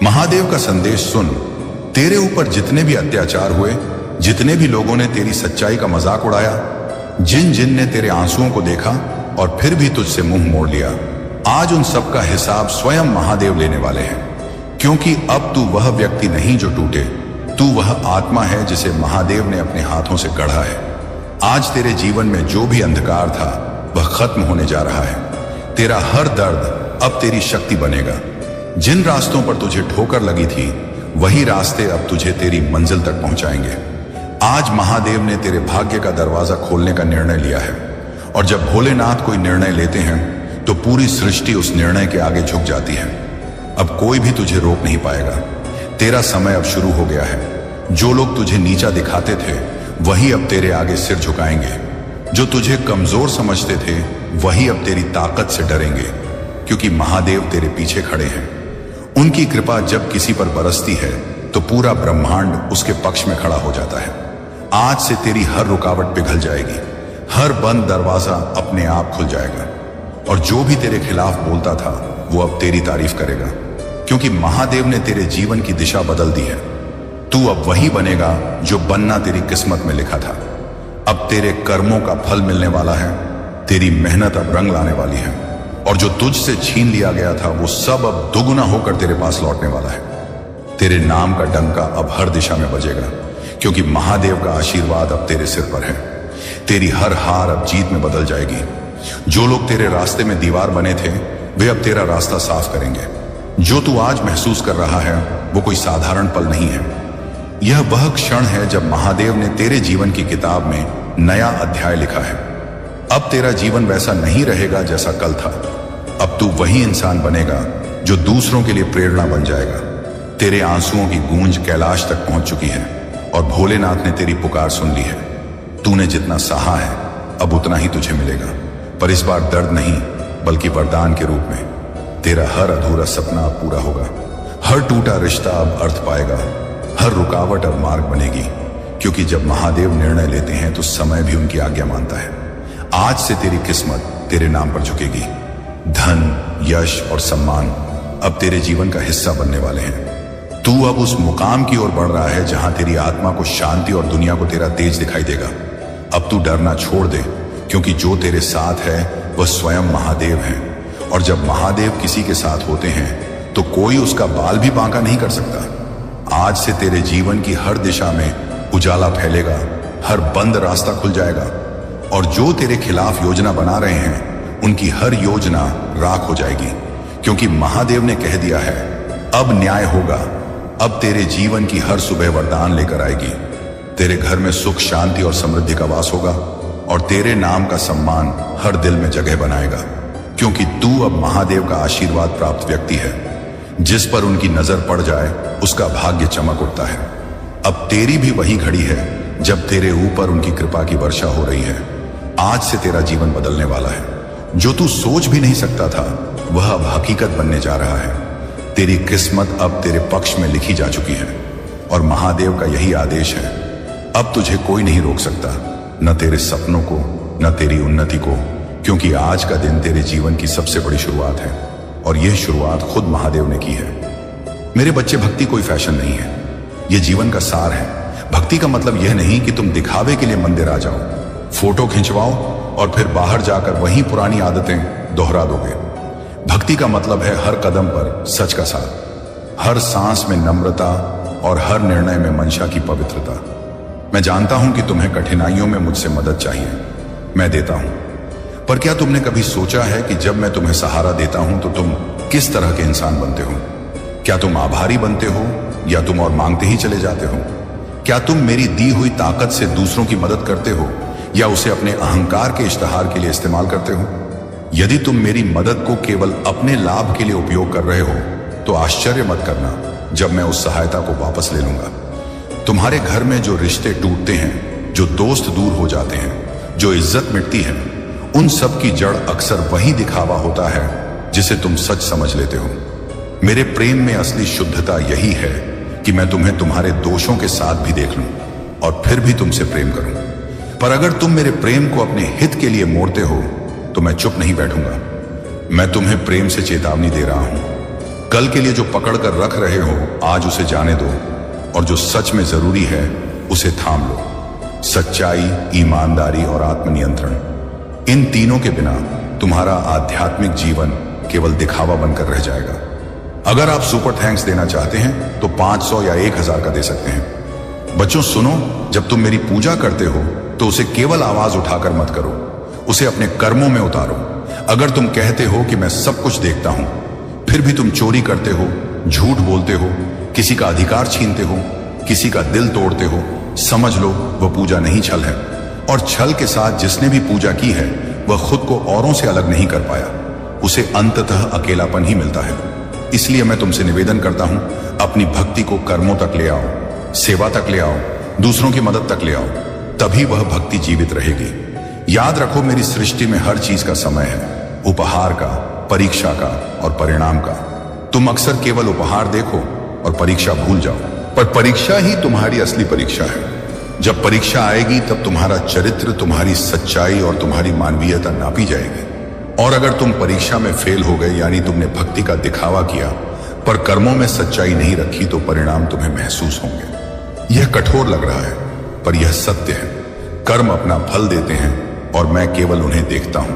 महादेव का संदेश सुन। तेरे ऊपर जितने भी अत्याचार हुए, जितने भी लोगों ने तेरी सच्चाई का मजाक उड़ाया, जिन जिन ने तेरे आंसुओं को देखा और फिर भी तुझसे मुंह मोड़ लिया, आज उन सब का हिसाब स्वयं महादेव लेने वाले हैं। क्योंकि अब तू वह व्यक्ति नहीं जो टूटे, तू वह आत्मा है जिसे महादेव ने अपने हाथों से गढ़ा है। आज तेरे जीवन में जो भी अंधकार था वह खत्म होने जा रहा है। तेरा हर दर्द अब तेरी शक्ति बनेगा। जिन रास्तों पर तुझे ठोकर लगी थी, वही रास्ते अब तुझे तेरी मंजिल तक पहुंचाएंगे। आज महादेव ने तेरे भाग्य का दरवाजा खोलने का निर्णय लिया है, और जब भोलेनाथ कोई निर्णय लेते हैं तो पूरी सृष्टि उस निर्णय के आगे झुक जाती है। अब कोई भी तुझे रोक नहीं पाएगा। तेरा समय अब शुरू हो गया है। जो लोग तुझे नीचा दिखाते थे, वही अब तेरे आगे सिर झुकाएंगे। जो तुझे कमजोर समझते थे, वही अब तेरी ताकत से डरेंगे, क्योंकि महादेव तेरे पीछे खड़े हैं। उनकी कृपा जब किसी पर बरसती है तो पूरा ब्रह्मांड उसके पक्ष में खड़ा हो जाता है। आज से तेरी हर रुकावट पिघल जाएगी, हर बंद दरवाजा अपने आप खुल जाएगा, और जो भी तेरे खिलाफ बोलता था वो अब तेरी तारीफ करेगा, क्योंकि महादेव ने तेरे जीवन की दिशा बदल दी है। तू अब वही बनेगा जो बनना तेरी किस्मत में लिखा था। अब तेरे कर्मों का फल मिलने वाला है। तेरी मेहनत अब रंग लाने वाली है, और जो तुझसे छीन लिया गया था वो सब अब दुगुना होकर तेरे पास लौटने वाला है। तेरे नाम का डंका अब हर दिशा में बजेगा, क्योंकि महादेव का आशीर्वाद अब तेरे सिर पर है। तेरी हर हार अब जीत में बदल जाएगी। जो लोग तेरे रास्ते में दीवार बने थे, वे अब तेरा रास्ता साफ करेंगे। जो तू आज महसूस कर रहा है वो कोई साधारण पल नहीं है। यह वह क्षण है जब महादेव ने तेरे जीवन की किताब में नया अध्याय लिखा है। अब तेरा जीवन वैसा नहीं रहेगा जैसा कल था। अब तू वही इंसान बनेगा जो दूसरों के लिए प्रेरणा बन जाएगा। तेरे आंसुओं की गूंज कैलाश तक पहुंच चुकी है, और भोलेनाथ ने तेरी पुकार सुन ली है। तूने जितना सहा है अब उतना ही तुझे मिलेगा, पर इस बार दर्द नहीं बल्कि वरदान के रूप में। तेरा हर अधूरा सपना अब पूरा होगा, हर टूटा रिश्ता अब अर्थ पाएगा, हर रुकावट अब मार्ग बनेगी, क्योंकि जब महादेव निर्णय लेते हैं तो समय भी उनकी आज्ञा मानता है। आज से तेरी किस्मत तेरे नाम पर झुकेगी। धन, यश और सम्मान अब तेरे जीवन का हिस्सा बनने वाले हैं। तू अब उस मुकाम की ओर बढ़ रहा है जहां तेरी आत्मा को शांति और दुनिया को तेरा तेज दिखाई देगा। अब तू डरना छोड़ दे, क्योंकि जो तेरे साथ है वह स्वयं महादेव है, और जब महादेव किसी के साथ होते हैं तो कोई उसका बाल भी बांका नहीं कर सकता। आज से तेरे जीवन की हर दिशा में उजाला फैलेगा, हर बंद रास्ता खुल जाएगा, और जो तेरे खिलाफ योजना बना रहे हैं उनकी हर योजना राख हो जाएगी, क्योंकि महादेव ने कह दिया है अब न्याय होगा। अब तेरे जीवन की हर सुबह वरदान लेकर आएगी। तेरे घर में सुख, शांति और समृद्धि का वास होगा, और तेरे नाम का सम्मान हर दिल में जगह बनाएगा, क्योंकि तू अब महादेव का आशीर्वाद प्राप्त व्यक्ति है। जिस पर उनकी नजर पड़ जाए उसका भाग्य चमक उठता है। अब तेरी भी वही घड़ी है जब तेरे ऊपर उनकी कृपा की वर्षा हो रही है। आज से तेरा जीवन बदलने वाला है। जो तू सोच भी नहीं सकता था वह अब हकीकत बनने जा रहा है। तेरी किस्मत अब तेरे पक्ष में लिखी जा चुकी है, और महादेव का यही आदेश है, अब तुझे कोई नहीं रोक सकता, न तेरे सपनों को, न तेरी उन्नति को, क्योंकि आज का दिन तेरे जीवन की सबसे बड़ी शुरुआत है, और यह शुरुआत खुद महादेव ने की है। मेरे बच्चे, भक्ति कोई फैशन नहीं है, यह जीवन का सार है। भक्ति का मतलब यह नहीं कि तुम दिखावे के लिए मंदिर आ जाओ, फोटो खिंचवाओ और फिर बाहर जाकर वही पुरानी आदतें दोहरा दोगे। भक्ति का मतलब है हर कदम पर सच का साथ, हर सांस में नम्रता और हर निर्णय में मंशा की पवित्रता। मैं जानता हूं कि तुम्हें कठिनाइयों में मुझसे मदद चाहिए, मैं देता हूं, पर क्या तुमने कभी सोचा है कि जब मैं तुम्हें सहारा देता हूं तो तुम किस तरह के इंसान बनते हो? क्या तुम आभारी बनते हो, या तुम और मांगते ही चले जाते हो? क्या तुम मेरी दी हुई ताकत से दूसरों की मदद करते हो, या उसे अपने अहंकार के इश्तेहार के लिए इस्तेमाल करते हो? यदि तुम मेरी मदद को केवल अपने लाभ के लिए उपयोग कर रहे हो तो आश्चर्य मत करना जब मैं उस सहायता को वापस ले लूंगा। तुम्हारे घर में जो रिश्ते टूटते हैं, जो दोस्त दूर हो जाते हैं, जो इज्जत मिटती है, उन सब की जड़ अक्सर वही दिखावा होता है जिसे तुम सच समझ लेते हो। मेरे प्रेम में असली शुद्धता यही है कि मैं तुम्हें तुम्हारे दोषों के साथ भी देख लूं और फिर भी तुमसे प्रेम करूं। पर अगर तुम मेरे प्रेम को अपने हित के लिए मोड़ते हो तो मैं चुप नहीं बैठूंगा। मैं तुम्हें प्रेम से चेतावनी दे रहा हूं, कल के लिए जो पकड़ कर रख रहे हो आज उसे जाने दो, और जो सच में जरूरी है उसे थाम लो। सच्चाई, ईमानदारी और आत्मनियंत्रण, इन तीनों के बिना तुम्हारा आध्यात्मिक जीवन केवल दिखावा बनकर रह जाएगा। अगर आप सुपर थैंक्स देना चाहते हैं तो 500 या 1000 का दे सकते हैं। बच्चों सुनो, जब तुम मेरी पूजा करते हो तो उसे केवल आवाज उठाकर मत करो, उसे अपने कर्मों में उतारो। अगर तुम कहते हो कि मैं सब कुछ देखता हूं, फिर भी तुम चोरी करते हो, झूठ बोलते हो, किसी का अधिकार छीनते हो, किसी का दिल तोड़ते हो, समझ लो वह पूजा नहीं छल है। और छल के साथ जिसने भी पूजा की है वह खुद को औरों से अलग नहीं कर पाया, उसे अंततः अकेलापन ही मिलता है। इसलिए मैं तुमसे निवेदन करता हूं, अपनी भक्ति को कर्मों तक ले आओ, सेवा तक ले आओ, दूसरों की मदद तक ले आओ, तभी वह भक्ति जीवित रहेगी। याद रखो, मेरी सृष्टि में हर चीज का समय है, उपहार का, परीक्षा का और परिणाम का। तुम अक्सर केवल उपहार देखो और परीक्षा भूल जाओ, पर परीक्षा ही तुम्हारी असली परीक्षा है। जब परीक्षा आएगी तब तुम्हारा चरित्र, तुम्हारी सच्चाई और तुम्हारी मानवीयता नापी जाएगी। और अगर तुम परीक्षा में फेल हो गए, यानी तुमने भक्ति का दिखावा किया पर कर्मों में सच्चाई नहीं रखी, तो परिणाम तुम्हें महसूस होंगे। यह कठोर लग रहा है पर यह सत्य है। कर्म अपना फल देते हैं और मैं केवल उन्हें देखता हूं।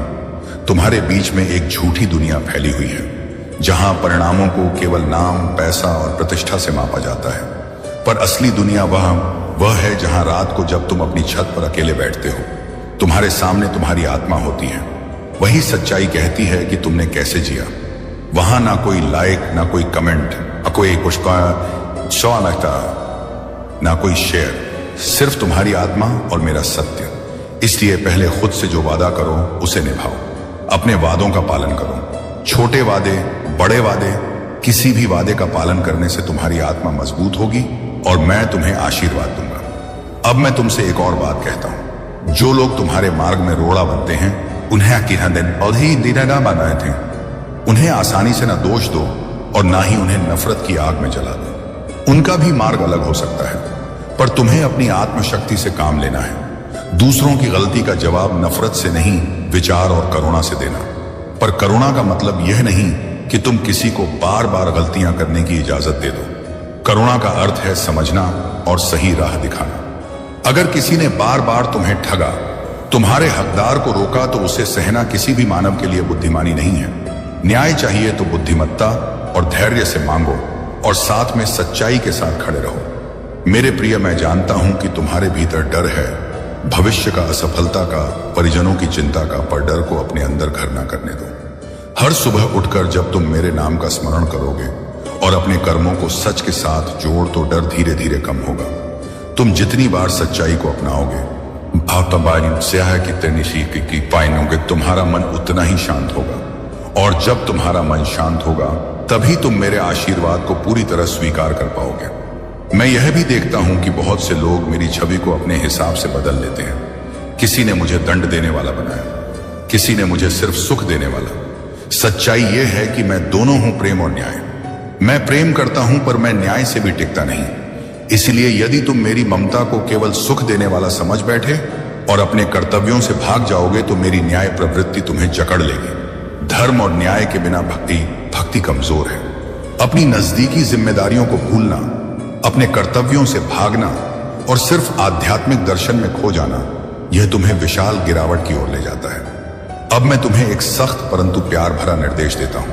तुम्हारे बीच में एक झूठी दुनिया फैली हुई है जहां परिणामों को केवल नाम, पैसा और प्रतिष्ठा से मापा जाता है, पर असली दुनिया वह है जहां रात को जब तुम अपनी छत पर अकेले बैठते हो, तुम्हारे सामने तुम्हारी आत्मा होती है। वही सच्चाई कहती है कि तुमने कैसे जिया। वहां ना कोई लाइक, ना कोई कमेंट, ना कोई ना कोई शेयर, सिर्फ तुम्हारी आत्मा और मेरा सत्य। इसलिए पहले खुद से जो वादा करो उसे निभाओ, अपने वादों का पालन करो। छोटे वादे, बड़े वादे, किसी भी वादे का पालन करने से तुम्हारी आत्मा मजबूत होगी और मैं तुम्हें आशीर्वाद दूंगा। अब मैं तुमसे एक और बात कहता हूं, जो लोग तुम्हारे मार्ग में रोड़ा बनते हैं बनाए थे, उन्हें आसानी से ना दोष दो और ना ही उन्हें नफरत की आग में जला दो। उनका भी मार्ग अलग हो सकता है, पर तुम्हें अपनी आत्मशक्ति से काम लेना है। दूसरों की गलती का जवाब नफरत से नहीं, विचार और करुणा से देना। पर करुणा का मतलब यह नहीं कि तुम किसी को बार बार गलतियां करने की इजाजत दे दो। करुणा का अर्थ है समझना और सही राह दिखाना। अगर किसी ने बार बार तुम्हें ठगा, तुम्हारे हकदार को रोका, तो उसे सहना किसी भी मानव के लिए बुद्धिमानी नहीं है। न्याय चाहिए तो बुद्धिमत्ता और धैर्य से मांगो और साथ में सच्चाई के साथ खड़े रहो। मेरे प्रिय, मैं जानता हूं कि तुम्हारे भीतर डर है, भविष्य का, असफलता का, परिजनों की चिंता का, पर डर को अपने अंदर घर ना करने दो। हर सुबह उठकर जब तुम मेरे नाम का स्मरण करोगे और अपने कर्मों को सच के साथ जोड़, तो डर धीरे धीरे कम होगा। तुम जितनी बार सच्चाई को अपनाओगे, पाएंगे, तुम्हारा मन उतना ही शांत होगा। और जब तुम्हारा मन शांत होगा तभी तुम मेरे आशीर्वाद को पूरी तरह स्वीकार कर पाओगे। मैं यह भी देखता हूं कि बहुत से लोग मेरी छवि को अपने हिसाब से बदल लेते हैं। किसी ने मुझे दंड देने वाला बनाया, किसी ने मुझे सिर्फ सुख देने वाला। सच्चाई यह है कि मैं दोनों हूं, प्रेम और न्याय। मैं प्रेम करता हूं पर मैं न्याय से भी टिकता नहीं। इसलिए यदि तुम मेरी ममता को केवल सुख देने वाला समझ बैठे और अपने कर्तव्यों से भाग जाओगे, तो मेरी न्याय प्रवृत्ति तुम्हें जकड़ लेगी। धर्म और न्याय के बिना भक्ति कमजोर है। अपनी नजदीकी जिम्मेदारियों को भूलना, अपने कर्तव्यों से भागना और सिर्फ आध्यात्मिक दर्शन में खो जाना, यह तुम्हें विशाल गिरावट की ओर ले जाता है। अब मैं तुम्हें एक सख्त परंतु प्यार भरा निर्देश देता हूं।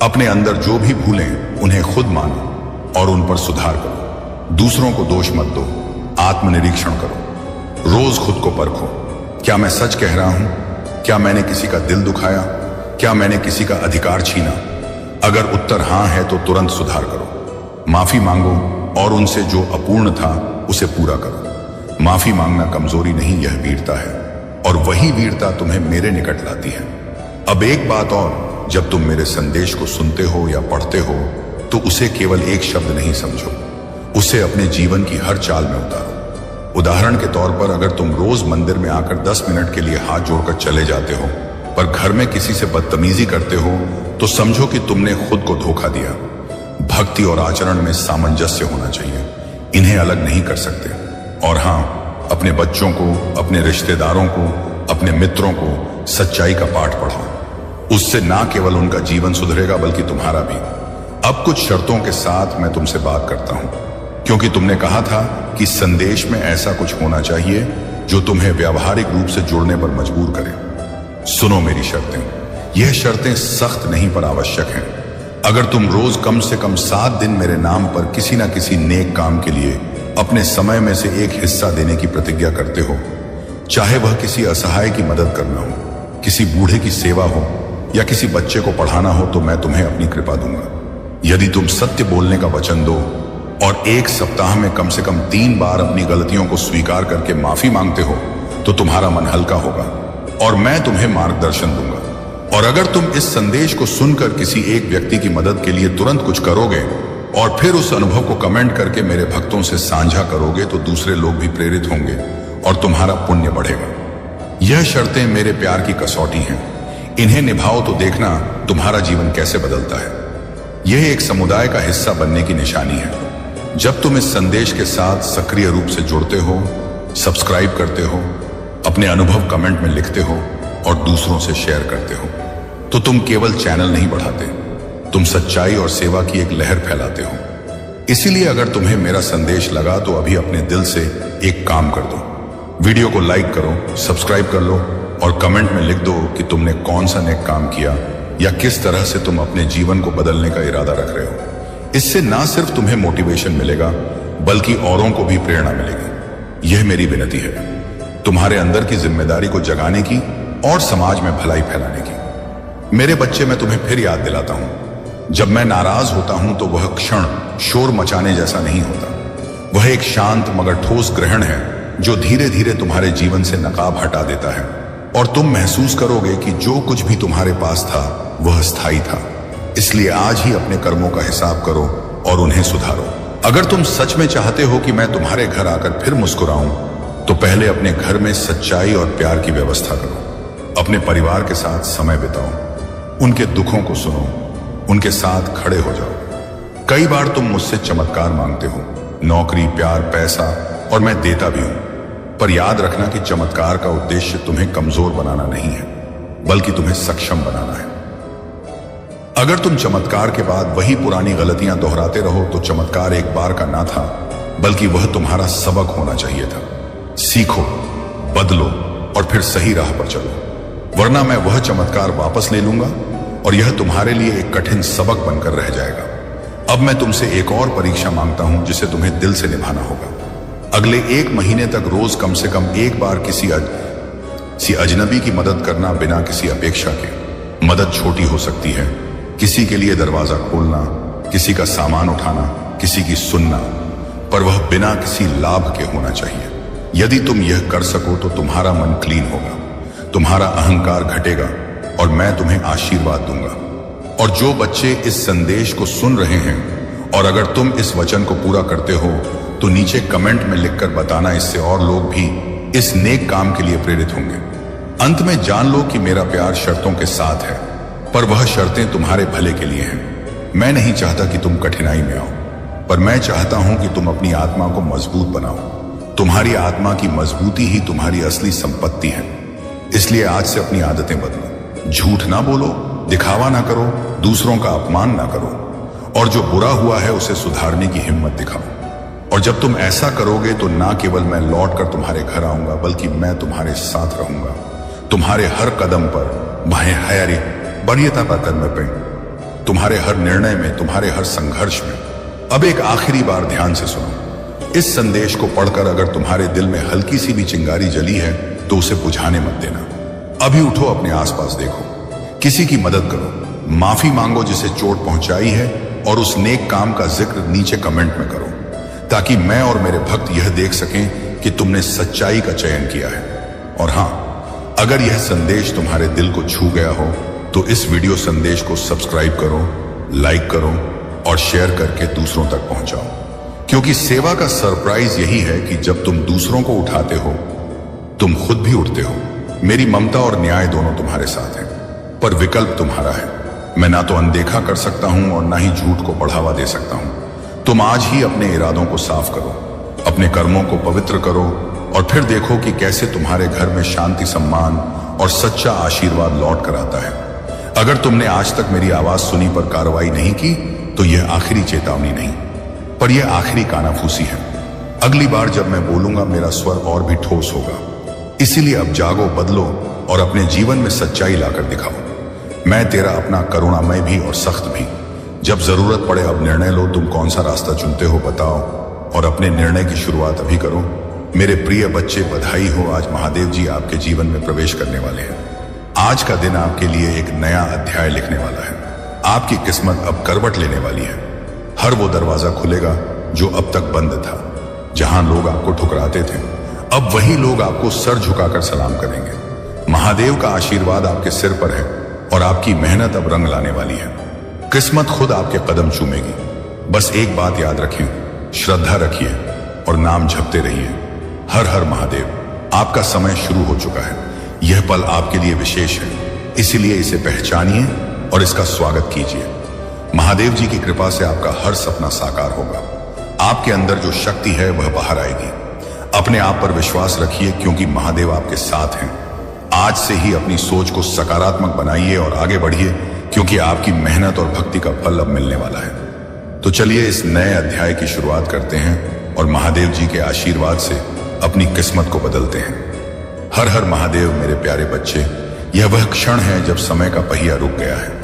अपने अंदर जो भी भूलें उन्हें खुद मानो और उन पर सुधार करो। दूसरों को दोष मत दो, आत्मनिरीक्षण करो। रोज खुद को परखो, क्या मैं सच कह रहा हूं? क्या मैंने किसी का दिल दुखाया? क्या मैंने किसी का अधिकार छीना? अगर उत्तर हां है तो तुरंत सुधार करो। माफी मांगो और उनसे जो अपूर्ण था उसे पूरा करो। माफी मांगना कमजोरी नहीं, यह वीरता है, और वही वीरता तुम्हें मेरे निकट लाती है। अब एक बात और, जब तुम मेरे संदेश को सुनते हो या पढ़ते हो तो उसे केवल एक शब्द नहीं समझो, उसे अपने जीवन की हर चाल में उतारो। उदाहरण के तौर पर, अगर तुम रोज मंदिर में आकर 10 मिनट के लिए हाथ जोड़कर चले जाते हो पर घर में किसी से बदतमीजी करते हो, तो समझो कि तुमने खुद को धोखा दिया। भक्ति और आचरण में सामंजस्य होना चाहिए, इन्हें अलग नहीं कर सकते। और हां, अपने बच्चों को, अपने रिश्तेदारों को, अपने मित्रों को सच्चाई का पाठ पढ़ाओ। उससे ना केवल उनका जीवन सुधरेगा बल्कि तुम्हारा भी। अब कुछ शर्तों के साथ मैं तुमसे बात करता हूं, क्योंकि तुमने कहा था कि संदेश में ऐसा कुछ होना चाहिए जो तुम्हें व्यावहारिक रूप से जुड़ने पर मजबूर करे। सुनो मेरी शर्तें। यह शर्तें सख्त नहीं पर आवश्यक हैं। अगर तुम रोज कम से कम 7 दिन मेरे नाम पर किसी ना किसी नेक काम के लिए अपने समय में से एक हिस्सा देने की प्रतिज्ञा करते हो, चाहे वह किसी असहाय की मदद करना हो, किसी बूढ़े की सेवा हो या किसी बच्चे को पढ़ाना हो, तो मैं तुम्हें अपनी कृपा दूंगा। यदि तुम सत्य बोलने का वचन दो और एक सप्ताह में कम से कम 3 बार अपनी गलतियों को स्वीकार करके माफी मांगते हो, तो तुम्हारा मन हल्का होगा और मैं तुम्हें मार्गदर्शन दूंगा। और अगर तुम इस संदेश को सुनकर किसी एक व्यक्ति की मदद के लिए तुरंत कुछ करोगे और फिर उस अनुभव को कमेंट करके मेरे भक्तों से साझा करोगे, तो दूसरे लोग भी प्रेरित होंगे और तुम्हारा पुण्य बढ़ेगा। यह शर्तें मेरे प्यार की कसौटी हैं। इन्हें निभाओ तो देखना तुम्हारा जीवन कैसे बदलता है। यह एक समुदाय का हिस्सा बनने की निशानी है। जब तुम इस संदेश के साथ सक्रिय रूप से जुड़ते हो, सब्सक्राइब करते हो, अपने अनुभव कमेंट में लिखते हो और दूसरों से शेयर करते हो, तो तुम केवल चैनल नहीं बढ़ाते, तुम सच्चाई और सेवा की एक लहर फैलाते हो। इसीलिए अगर तुम्हें मेरा संदेश लगा तो अभी अपने दिल से एक काम कर दो। वीडियो को लाइक करो, सब्सक्राइब कर लो और कमेंट में लिख दो कि तुमने कौन सा नेक काम किया या किस तरह से तुम अपने जीवन को बदलने का इरादा रख रहे हो। इससे ना सिर्फ तुम्हें मोटिवेशन मिलेगा बल्कि औरों को भी प्रेरणा मिलेगी। यह मेरी विनती है, तुम्हारे अंदर की जिम्मेदारी को जगाने की और समाज में भलाई फैलाने की। मेरे बच्चे, मैं तुम्हें फिर याद दिलाता हूं, जब मैं नाराज होता हूं तो वह क्षण शोर मचाने जैसा नहीं होता। वह एक शांत मगर ठोस ग्रहण है जो धीरे धीरे तुम्हारे जीवन से नकाब हटा देता है और तुम महसूस करोगे कि जो कुछ भी तुम्हारे पास था वह स्थायी था। इसलिए आज ही अपने कर्मों का हिसाब करो और उन्हें सुधारो। अगर तुम सच में चाहते हो कि मैं तुम्हारे घर आकर फिर मुस्कुराऊं, तो पहले अपने घर में सच्चाई और प्यार की व्यवस्था करो। अपने परिवार के साथ समय बिताओ, उनके दुखों को सुनो, उनके साथ खड़े हो जाओ। कई बार तुम मुझसे चमत्कार मांगते हो, नौकरी, प्यार, पैसा, और मैं देता भी हूं। पर याद रखना कि चमत्कार का उद्देश्य तुम्हें कमजोर बनाना नहीं है, बल्कि तुम्हें सक्षम बनाना है। अगर तुम चमत्कार के बाद वही पुरानी गलतियां दोहराते रहो, तो चमत्कार एक बार का ना था, बल्कि वह तुम्हारा सबक होना चाहिए था। सीखो, बदलो और फिर सही राह पर चलो, वरना मैं वह चमत्कार वापस ले लूंगा और यह तुम्हारे लिए एक कठिन सबक बनकर रह जाएगा। अब मैं तुमसे एक और परीक्षा मांगता हूं जिसे तुम्हें दिल से निभाना होगा। अगले 1 महीने तक रोज कम से कम एक बार किसी अजनबी की मदद करना बिना किसी अपेक्षा के। मदद छोटी हो सकती है, किसी के लिए दरवाजा खोलना, किसी का सामान उठाना, किसी की सुनना, पर वह बिना किसी लाभ के होना चाहिए। यदि तुम यह कर सको तो तुम्हारा मन क्लीन होगा, तुम्हारा अहंकार घटेगा और मैं तुम्हें आशीर्वाद दूंगा। और जो बच्चे इस संदेश को सुन रहे हैं और अगर तुम इस वचन को पूरा करते हो, तो नीचे कमेंट में लिखकर बताना। इससे और लोग भी इस नेक काम के लिए प्रेरित होंगे। अंत में जान लो कि मेरा प्यार शर्तों के साथ है, पर वह शर्तें तुम्हारे भले के लिए हैं। मैं नहीं चाहता कि तुम कठिनाई में आओ, पर मैं चाहता हूं कि तुम अपनी आत्मा को मजबूत बनाओ। तुम्हारी आत्मा की मजबूती ही तुम्हारी असली संपत्ति है। इसलिए आज से अपनी आदतें बदलो। झूठ ना बोलो, दिखावा ना करो, दूसरों का अपमान ना करो और जो बुरा हुआ है उसे सुधारने की हिम्मत दिखाओ। और जब तुम ऐसा करोगे तो ना केवल मैं लौट कर तुम्हारे घर आऊंगा, बल्कि मैं तुम्हारे साथ रहूंगा, तुम्हारे हर कदम पर, भाई हयारी बढ़ियता का कदम पे, तुम्हारे हर निर्णय में, तुम्हारे हर संघर्ष में। अब एक आखिरी बार ध्यान से सुनो। इस संदेश को पढ़कर अगर तुम्हारे दिल में हल्की सी भी चिंगारी जली है तो उसे बुझाने मत देना। अभी उठो, अपने आसपास देखो, किसी की मदद करो, माफी मांगो जिसे चोट पहुंचाई है और उस नेक काम का जिक्र नीचे कमेंट में करो, ताकि मैं और मेरे भक्त यह देख सकें कि तुमने सच्चाई का चयन किया है। और हां, अगर यह संदेश तुम्हारे दिल को छू गया हो तो इस वीडियो संदेश को सब्सक्राइब करो, लाइक करो और शेयर करके दूसरों तक पहुंचाओ। क्योंकि सेवा का सरप्राइज यही है कि जब तुम दूसरों को उठाते हो, तुम खुद भी उठते हो। मेरी ममता और न्याय दोनों तुम्हारे साथ हैं, पर विकल्प तुम्हारा है। मैं ना तो अनदेखा कर सकता हूं और ना ही झूठ को बढ़ावा दे सकता हूं। तुम आज ही अपने इरादों को साफ करो, अपने कर्मों को पवित्र करो और फिर देखो कि कैसे तुम्हारे घर में शांति, सम्मान और सच्चा आशीर्वाद लौट कर आता है। अगर तुमने आज तक मेरी आवाज सुनी पर कार्रवाई नहीं की तो यह आखिरी चेतावनी नहीं, पर यह आखिरी कानाफूसी है। अगली बार जब मैं बोलूंगा मेरा स्वर और भी ठोस होगा। इसीलिए अब जागो, बदलो और अपने जीवन में सच्चाई लाकर दिखाओ। मैं तेरा अपना करुणामय भी और सख्त भी। जब जरूरत पड़े अब निर्णय लो, तुम कौन सा रास्ता चुनते हो बताओ, और अपने निर्णय की शुरुआत अभी करो। मेरे प्रिय बच्चे, बधाई हो, आज महादेव जी आपके जीवन में प्रवेश करने वाले हैं। आज का दिन आपके लिए एक नया अध्याय लिखने वाला है। आपकी किस्मत अब करवट लेने वाली है। हर वो दरवाजा खुलेगा जो अब तक बंद था। जहां लोग आपको ठुकराते थे, अब वही लोग आपको सर झुकाकर सलाम करेंगे। महादेव का आशीर्वाद आपके सिर पर है और आपकी मेहनत अब रंग लाने वाली है। किस्मत खुद आपके कदम चूमेगी। बस एक बात याद रखें, श्रद्धा रखिए और नाम जपते रहिए। हर हर महादेव। आपका समय शुरू हो चुका है। यह पल आपके लिए विशेष है, इसीलिए इसे पहचानिए और इसका स्वागत कीजिए। महादेव जी की कृपा से आपका हर सपना साकार होगा। आपके अंदर जो शक्ति है वह बाहर आएगी। अपने आप पर विश्वास रखिए, क्योंकि महादेव आपके साथ हैं। आज से ही अपनी सोच को सकारात्मक बनाइए और आगे बढ़िए, क्योंकि आपकी मेहनत और भक्ति का फल अब मिलने वाला है। तो चलिए इस नए अध्याय की शुरुआत करते हैं और महादेव जी के आशीर्वाद से अपनी किस्मत को बदलते हैं। हर हर महादेव। मेरे प्यारे बच्चे, यह वह क्षण है जब समय का पहिया रुक गया है।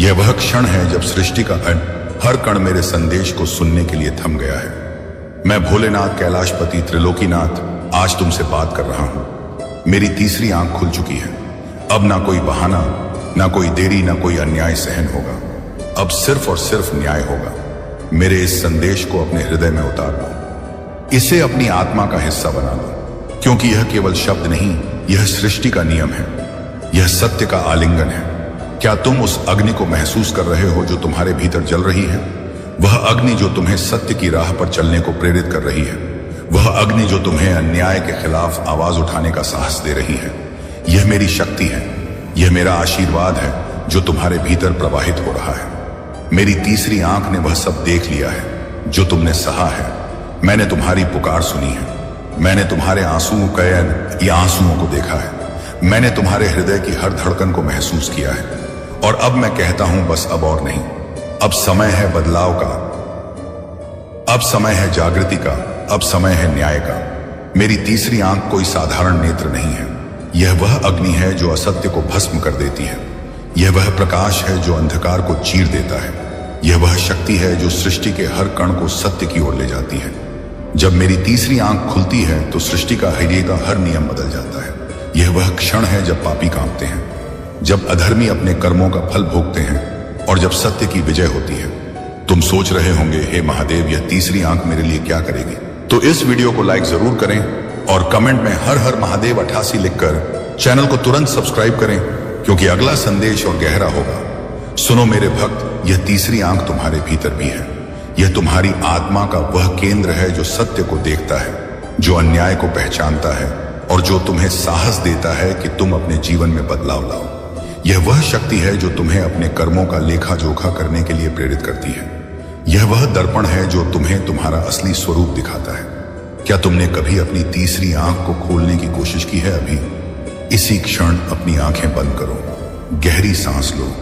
यह वह क्षण है जब सृष्टि का हर कण मेरे संदेश को सुनने के लिए थम गया है। मैं भोलेनाथ, कैलाशपति, त्रिलोकीनाथ आज तुमसे बात कर रहा हूं। मेरी तीसरी आंख खुल चुकी है। अब ना कोई बहाना, ना कोई देरी, ना कोई अन्याय सहन होगा। अब सिर्फ और सिर्फ न्याय होगा। मेरे इस संदेश को अपने हृदय में उतार लो। इसे अपनी आत्मा का हिस्सा बना लो, क्योंकि यह केवल शब्द नहीं, यह सृष्टि का नियम है। यह सत्य का आलिंगन है। क्या तुम उस अग्नि को महसूस कर रहे हो जो तुम्हारे भीतर जल रही है? वह अग्नि जो तुम्हें सत्य की राह पर चलने को प्रेरित कर रही है। वह अग्नि जो तुम्हें अन्याय के खिलाफ आवाज उठाने का साहस दे रही है। यह मेरी शक्ति है। यह मेरा आशीर्वाद है जो तुम्हारे भीतर प्रवाहित हो रहा है। मेरी तीसरी आंख ने वह सब देख लिया है जो तुमने सहा है। मैंने तुम्हारी पुकार सुनी है। मैंने तुम्हारे आंसुओं या आंसुओं को देखा है। मैंने तुम्हारे हृदय की हर धड़कन को महसूस किया है। और अब मैं कहता हूं, बस अब और नहीं। अब समय है बदलाव का। अब समय है जागृति का। अब समय है न्याय का। मेरी तीसरी आंख कोई साधारण नेत्र नहीं है। यह वह अग्नि है जो असत्य को भस्म कर देती है। यह वह प्रकाश है जो अंधकार को चीर देता है। यह वह शक्ति है जो सृष्टि के हर कण को सत्य की ओर ले जाती है। जब मेरी तीसरी आंख खुलती है तो सृष्टि का हर नियम बदल जाता है। यह वह क्षण है जब पापी कांपते हैं, जब अधर्मी अपने कर्मों का फल भोगते हैं और जब सत्य की विजय होती है। तुम सोच रहे होंगे, हे महादेव, यह तीसरी आंख मेरे लिए क्या करेगी? तो इस वीडियो को लाइक जरूर करें और कमेंट में हर हर महादेव 88 लिखकर चैनल को तुरंत सब्सक्राइब करें, क्योंकि अगला संदेश और गहरा होगा। सुनो मेरे भक्त, यह तीसरी आंख तुम्हारे भीतर भी है। यह तुम्हारी आत्मा का वह केंद्र है जो सत्य को देखता है, जो अन्याय को पहचानता है और जो तुम्हें साहस देता है कि तुम अपने जीवन में बदलाव लाओ। यह वह शक्ति है जो तुम्हें अपने कर्मों का लेखा जोखा करने के लिए प्रेरित करती है। यह वह दर्पण है जो तुम्हें तुम्हारा असली स्वरूप दिखाता है। क्या तुमने कभी अपनी तीसरी आंख को खोलने की कोशिश की है? अभी इसी क्षण अपनी आंखें बंद करो, गहरी सांस लो,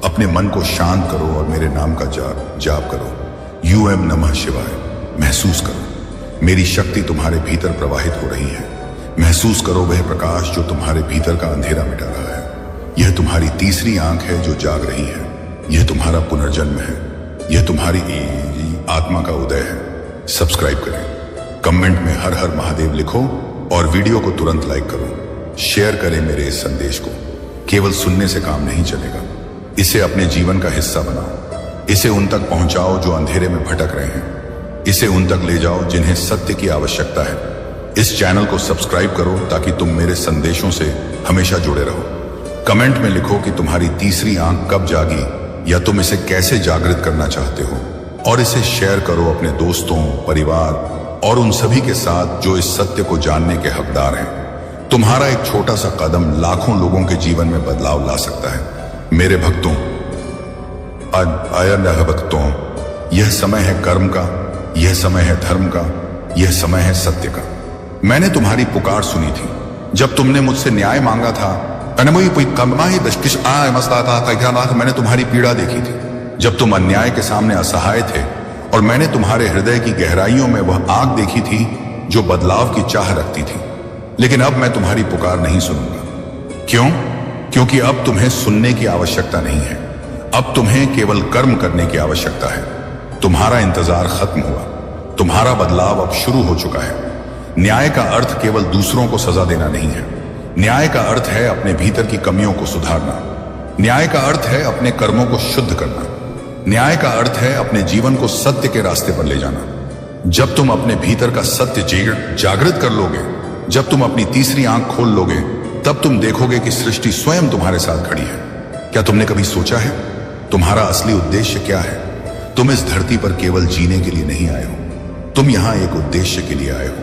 अपने मन को शांत करो और मेरे नाम का जाप करो। यूएम नमः शिवाय। महसूस करो मेरी शक्ति तुम्हारे भीतर प्रवाहित हो रही है। महसूस करो वह प्रकाश जो तुम्हारे भीतर का अंधेरा मिटा रहा है। यह तुम्हारी तीसरी आंख है जो जाग रही है। यह तुम्हारा पुनर्जन्म है। यह तुम्हारी आत्मा का उदय है। सब्सक्राइब करें, कमेंट में हर हर महादेव लिखो और वीडियो को तुरंत लाइक करो। शेयर करें मेरे इस संदेश को। केवल सुनने से काम नहीं चलेगा, इसे अपने जीवन का हिस्सा बनाओ। इसे उन तक पहुंचाओ जो अंधेरे में भटक रहे हैं। इसे उन तक ले जाओ जिन्हें सत्य की आवश्यकता है। इस चैनल को सब्सक्राइब करो ताकि तुम मेरे संदेशों से हमेशा जुड़े रहो। कमेंट में लिखो कि तुम्हारी तीसरी आंख कब जागी या तुम इसे कैसे जागृत करना चाहते हो, और इसे शेयर करो अपने दोस्तों, परिवार और उन सभी के साथ जो इस सत्य को जानने के हकदार हैं। तुम्हारा एक छोटा सा कदम लाखों लोगों के जीवन में बदलाव ला सकता है। मेरे भक्तों, भक्तों, यह समय है कर्म का, यह समय है धर्म का, यह समय है सत्य का। मैंने तुम्हारी पुकार सुनी थी जब तुमने मुझसे न्याय मांगा था। मैंने तुम्हारी पीड़ा देखी थी जब तुम अन्याय के सामने असहाय थे और मैंने तुम्हारे हृदय की गहराइयों में वह आग देखी थी जो बदलाव की चाह रखती थी। लेकिन अब मैं तुम्हारी पुकार नहीं सुनूंगा। क्यों? क्योंकि अब तुम्हें सुनने की आवश्यकता नहीं है। अब तुम्हें केवल कर्म करने की आवश्यकता है। तुम्हारा इंतजार खत्म हुआ। तुम्हारा बदलाव अब शुरू हो चुका है। न्याय का अर्थ केवल दूसरों को सजा देना नहीं है। न्याय का अर्थ है अपने भीतर की कमियों को सुधारना। न्याय का अर्थ है अपने कर्मों को शुद्ध करना। न्याय का अर्थ है अपने जीवन को सत्य के रास्ते पर ले जाना। जब तुम अपने भीतर का सत्य जागृत कर लोगे, जब तुम अपनी तीसरी आंख खोल लोगे, तब तुम देखोगे कि सृष्टि स्वयं तुम्हारे साथ खड़ी है। क्या तुमने कभी सोचा है तुम्हारा असली उद्देश्य क्या है? तुम इस धरती पर केवल जीने के लिए नहीं आए हो, तुम यहां एक उद्देश्य के लिए आए हो।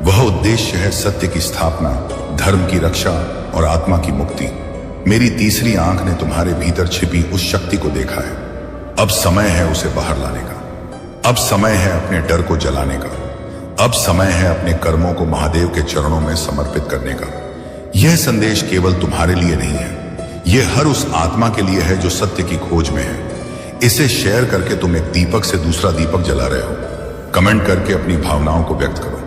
वह उद्देश्य है सत्य की स्थापना, धर्म की रक्षा और आत्मा की मुक्ति। मेरी तीसरी आंख ने तुम्हारे भीतर छिपी उस शक्ति को देखा है। अब समय है उसे बाहर लाने का। अब समय है अपने डर को जलाने का। अब समय है अपने कर्मों को महादेव के चरणों में समर्पित करने का। यह संदेश केवल तुम्हारे लिए नहीं है, यह हर उस आत्मा के लिए है जो सत्य की खोज में है। इसे शेयर करके तुम एक दीपक से दूसरा दीपक जला रहे हो। कमेंट करके अपनी भावनाओं को व्यक्त करो।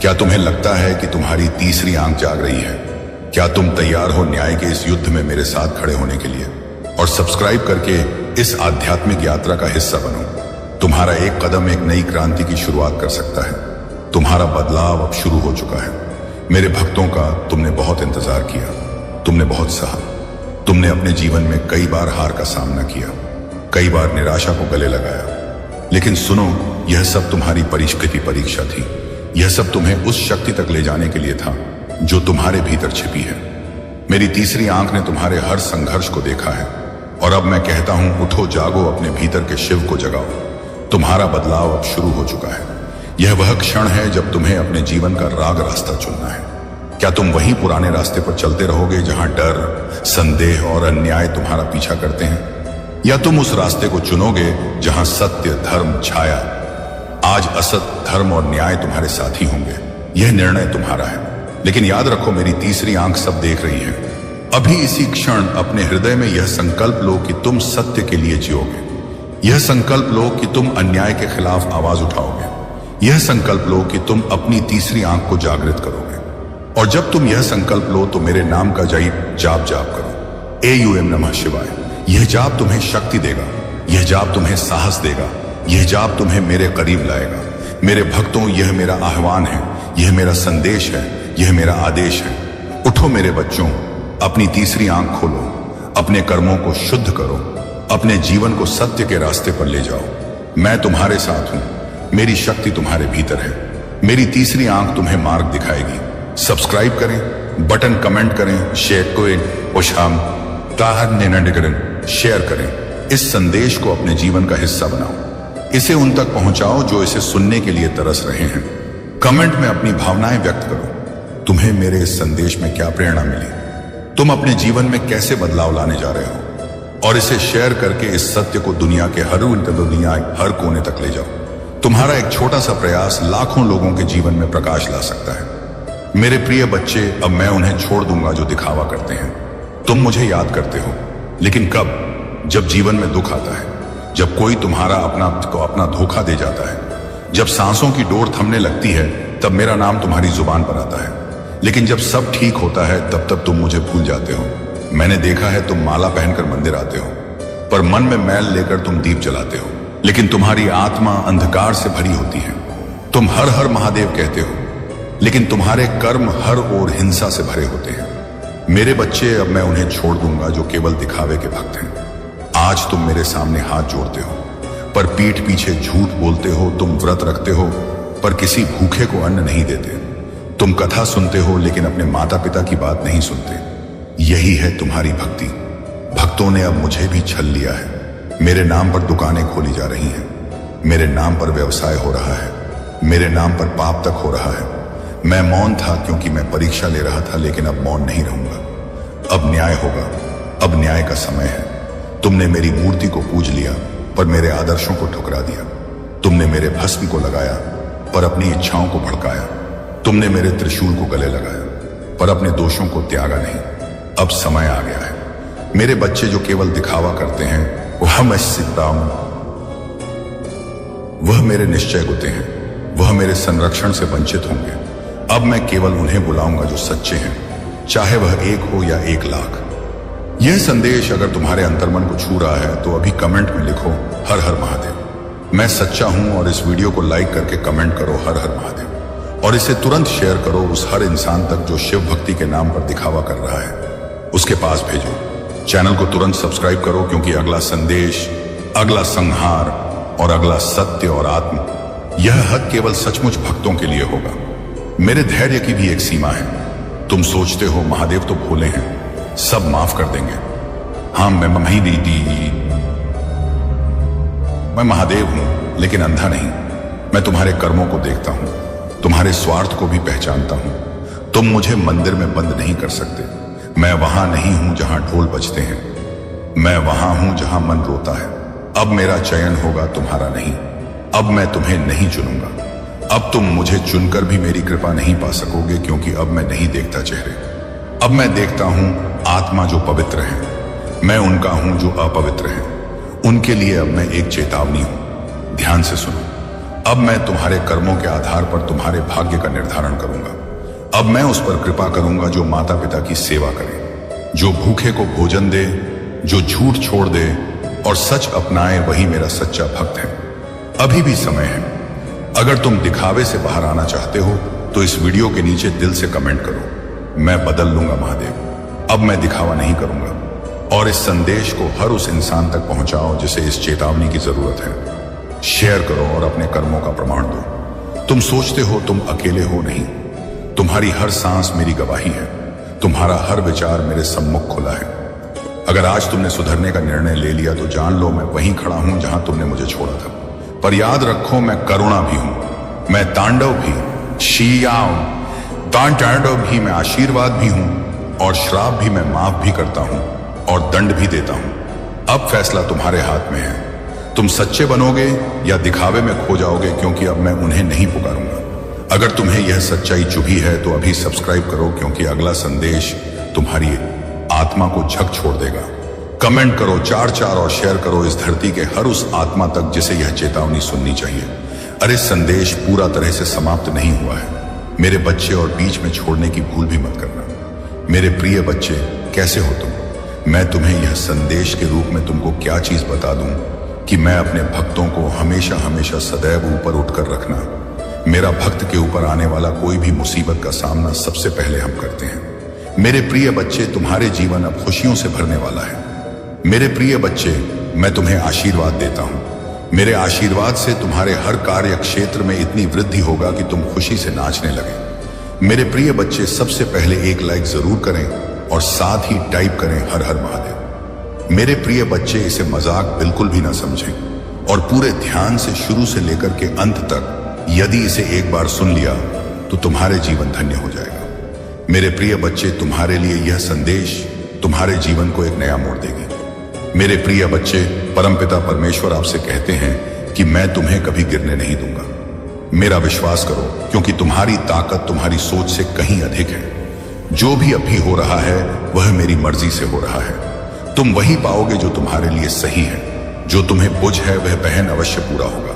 क्या तुम्हें लगता है कि तुम्हारी तीसरी आंख जाग रही है? क्या तुम तैयार हो न्याय के इस युद्ध में मेरे साथ खड़े होने के लिए? और सब्सक्राइब करके इस आध्यात्मिक यात्रा का हिस्सा बनो। तुम्हारा एक कदम एक नई क्रांति की शुरुआत कर सकता है। तुम्हारा बदलाव अब शुरू हो चुका है। मेरे भक्तों का तुमने बहुत इंतजार किया, तुमने बहुत सहा। तुमने अपने जीवन में कई बार हार का सामना किया, कई बार निराशा को गले लगाया। लेकिन सुनो, यह सब तुम्हारी परिष्कृति परीक्षा थी। यह सब तुम्हें उस शक्ति तक ले जाने के लिए था जो तुम्हारे भीतर छिपी है। मेरी तीसरी आंख ने तुम्हारे हर संघर्ष को देखा है और अब मैं कहता हूं, उठो, जागो, अपने भीतर के शिव को जगाओ। तुम्हारा बदलाव अब शुरू हो चुका है। यह वह क्षण है जब तुम्हें अपने जीवन का राग रास्ता चुनना है। क्या तुम वही पुराने रास्ते पर चलते रहोगे जहां डर, संदेह और अन्याय तुम्हारा पीछा करते हैं, या तुम उस रास्ते को चुनोगे जहां सत्य, धर्म, छाया, आज असत, धर्म और न्याय तुम्हारे साथी होंगे? यह निर्णय तुम्हारा है। लेकिन याद रखो, मेरी तीसरी आंख सब देख रही है। अभी इसी क्षण अपने हृदय में यह संकल्प लो कि तुम सत्य के लिए जियोगे। यह संकल्प लो कि तुम अन्याय के खिलाफ आवाज उठाओगे। यह संकल्प लो कि तुम अपनी तीसरी आंख को जागृत करोगे। और जब तुम यह संकल्प लो तो मेरे नाम का जाप करो, AUM नमः शिवाय। यह जाप तुम्हें शक्ति देगा, यह जाप तुम्हें साहस देगा, यह जाप तुम्हें मेरे करीब लाएगा। मेरे भक्तों, यह मेरा आह्वान है, यह मेरा संदेश है, यह मेरा आदेश है। उठो मेरे बच्चों, अपनी तीसरी आंख खोलो, अपने कर्मों को शुद्ध करो, अपने जीवन को सत्य के रास्ते पर ले जाओ। मैं तुम्हारे साथ हूं, मेरी शक्ति तुम्हारे भीतर है। मेरी तीसरी आंख तुम्हें मार्ग दिखाएगी। सब्सक्राइब करें, बटन कमेंट करें, शेयर करें, शेयर करें। इस संदेश को अपने जीवन का हिस्सा बनाओ। इसे उन तक पहुंचाओ जो इसे सुनने के लिए तरस रहे हैं। कमेंट में अपनी भावनाएं व्यक्त करो। तुम्हें मेरे इस संदेश में क्या प्रेरणा मिली? तुम अपने जीवन में कैसे बदलाव लाने जा रहे हो? और इसे शेयर करके इस सत्य को दुनिया के हर कोने तक ले जाओ। तुम्हारा एक छोटा सा प्रयास लाखों लोगों के जीवन में प्रकाश ला सकता है। मेरे प्रिय बच्चे, अब मैं उन्हें छोड़ दूंगा जो दिखावा करते हैं। तुम मुझे याद करते हो, लेकिन कब? जब जीवन में दुख आता है, जब कोई तुम्हारा अपना धोखा दे जाता है, जब सांसों की डोर थमने लगती है, तब मेरा नाम तुम्हारी जुबान पर आता है। लेकिन जब सब ठीक होता है, तब तुम मुझे भूल जाते हो। मैंने देखा है, तुम माला पहनकर मंदिर आते हो, पर मन में मैल लेकर तुम दीप जलाते हो। लेकिन तुम्हारी आत्मा अंधकार से भरी होती है। तुम हर हर महादेव कहते हो, लेकिन तुम्हारे कर्म हर ओर हिंसा से भरे होते हैं। मेरे बच्चे, अब मैं उन्हें छोड़ दूंगा जो केवल दिखावे के भक्त हैं। आज तुम मेरे सामने हाथ जोड़ते हो, पर पीठ पीछे झूठ बोलते हो। तुम व्रत रखते हो, पर किसी भूखे को अन्न नहीं देते। तुम कथा सुनते हो, लेकिन अपने माता पिता की बात नहीं सुनते। यही है तुम्हारी भक्ति। भक्तों ने अब मुझे भी छल लिया है। मेरे नाम पर दुकानें खोली जा रही हैं, मेरे नाम पर व्यवसाय हो रहा है, मेरे नाम पर पाप तक हो रहा है। मैं मौन था क्योंकि मैं परीक्षा ले रहा था, लेकिन अब मौन नहीं रहूंगा। अब न्याय होगा, अब न्याय का समय है। तुमने मेरी मूर्ति को पूज लिया, पर मेरे आदर्शों को ठुकरा दिया। तुमने मेरे भस्म को लगाया, पर अपनी इच्छाओं को भड़काया। तुमने मेरे त्रिशूल को गले लगाया, पर अपने दोषों को त्यागा नहीं। अब समय आ गया है। मेरे बच्चे जो केवल दिखावा करते हैं, वह मैं सिद्धाम, वह मेरे निश्चय गुते हैं, वह मेरे संरक्षण से वंचित होंगे। अब मैं केवल उन्हें बुलाऊंगा जो सच्चे हैं, चाहे वह 1 हो या 1 लाख। यह संदेश अगर तुम्हारे अंतर्मन को छू रहा है तो अभी कमेंट में लिखो हर हर महादेव। मैं सच्चा हूं और इस वीडियो को लाइक करके कमेंट करो हर हर महादेव, और इसे तुरंत शेयर करो उस हर इंसान तक जो शिव भक्ति के नाम पर दिखावा कर रहा है, उसके पास भेजो। चैनल को तुरंत सब्सक्राइब करो, क्योंकि अगला संदेश, अगला संहार और अगला सत्य और आत्म, यह हद केवल सचमुच भक्तों के लिए होगा। मेरे धैर्य की भी एक सीमा है। तुम सोचते हो महादेव तो भोले हैं, सब माफ कर देंगे। हाँ, मैं महादेव हूं, लेकिन अंधा नहीं। मैं तुम्हारे कर्मों को देखता हूं, तुम्हारे स्वार्थ को भी पहचानता हूं। तुम मुझे मंदिर में बंद नहीं कर सकते। मैं वहां नहीं हूं जहां ढोल बजते हैं, मैं वहां हूं जहां मन रोता है। अब मेरा चयन होगा, तुम्हारा नहीं। अब मैं तुम्हें नहीं चुनूंगा। अब तुम मुझे चुनकर भी मेरी कृपा नहीं पा सकोगे, क्योंकि अब मैं नहीं देखता चेहरे। अब मैं देखता हूं आत्मा जो पवित्र है। मैं उनका हूं जो अपवित्र है। उनके लिए अब मैं एक चेतावनी हूं। ध्यान से सुनो। अब मैं तुम्हारे कर्मों के आधार पर तुम्हारे भाग्य का निर्धारण करूंगा। अब मैं उस पर कृपा करूंगा जो माता पिता की सेवा करे, जो भूखे को भोजन दे, जो झूठ छोड़ दे और सच अपनाए, वही मेरा सच्चा भक्त है। अभी भी समय है। अगर तुम दिखावे से बाहर आना चाहते हो तो इस वीडियो के नीचे दिल से कमेंट करो, मैं बदल लूंगा महादेव। अब मैं दिखावा नहीं करूंगा। और इस संदेश को हर उस इंसान तक पहुंचाओ जिसे इस चेतावनी की जरूरत है। शेयर करो और अपने कर्मों का प्रमाण दो। तुम सोचते हो तुम अकेले हो, नहीं। तुम्हारी हर सांस मेरी गवाही है। तुम्हारा हर विचार मेरे सम्मुख खुला है। अगर आज तुमने सुधरने का निर्णय ले लिया तो जान लो मैं वहीं खड़ा हूं जहां तुमने मुझे छोड़ा था। पर याद रखो, मैं करुणा भी हूं, मैं तांडव भी, तांडव भी, मैं आशीर्वाद भी हूं और श्राप भी मैं माफ भी करता हूं और दंड भी देता हूं। अब फैसला तुम्हारे हाथ में है। तुम सच्चे बनोगे या दिखावे में खो जाओगे, क्योंकि अब मैं उन्हें नहीं पुकारूंगा। अगर तुम्हें यह सच्चाई चुभी है तो अभी सब्सक्राइब करो, क्योंकि अगला संदेश तुम्हारी आत्मा को झक छोड़ देगा। कमेंट करो 4 और शेयर करो इस धरती के हर उस आत्मा तक जिसे यह चेतावनी सुननी चाहिए। अरे संदेश पूरा तरह से समाप्त नहीं हुआ है। मेरे बच्चे, और बीच में छोड़ने की भूल भी मत करना। मेरे प्रिय बच्चे, कैसे हो तुम? मैं तुम्हें यह संदेश के रूप में तुमको क्या चीज बता दूं कि मैं अपने भक्तों को हमेशा हमेशा सदैव ऊपर उठकर रखना। मेरा भक्त के ऊपर आने वाला कोई भी मुसीबत का सामना सबसे पहले हम करते हैं। मेरे प्रिय बच्चे, तुम्हारे जीवन अब खुशियों से भरने वाला है। मेरे प्रिय बच्चे, मैं तुम्हें आशीर्वाद देता हूं। मेरे आशीर्वाद से तुम्हारे हर कार्य क्षेत्र में इतनी वृद्धि होगा कि तुम खुशी से नाचने लगे। मेरे प्रिय बच्चे, सबसे पहले एक लाइक जरूर करें और साथ ही टाइप करें हर हर महादेव। मेरे प्रिय बच्चे, इसे मजाक बिल्कुल भी ना समझें और पूरे ध्यान से शुरू से लेकर के अंत तक यदि इसे एक बार सुन लिया तो तुम्हारे जीवन धन्य हो जाएगा। मेरे प्रिय बच्चे, तुम्हारे लिए यह संदेश तुम्हारे जीवन को एक नया मोड़ देगी। मेरे प्रिय बच्चे, परमपिता परमेश्वर आपसे कहते हैं कि मैं तुम्हें कभी गिरने नहीं दूंगा। मेरा विश्वास करो, क्योंकि तुम्हारी ताकत तुम्हारी सोच से कहीं अधिक है। जो भी अभी हो रहा है वह मेरी मर्जी से हो रहा है। तुम वही पाओगे जो तुम्हारे लिए सही है। जो तुम्हें बुझ है वह पहन अवश्य पूरा होगा।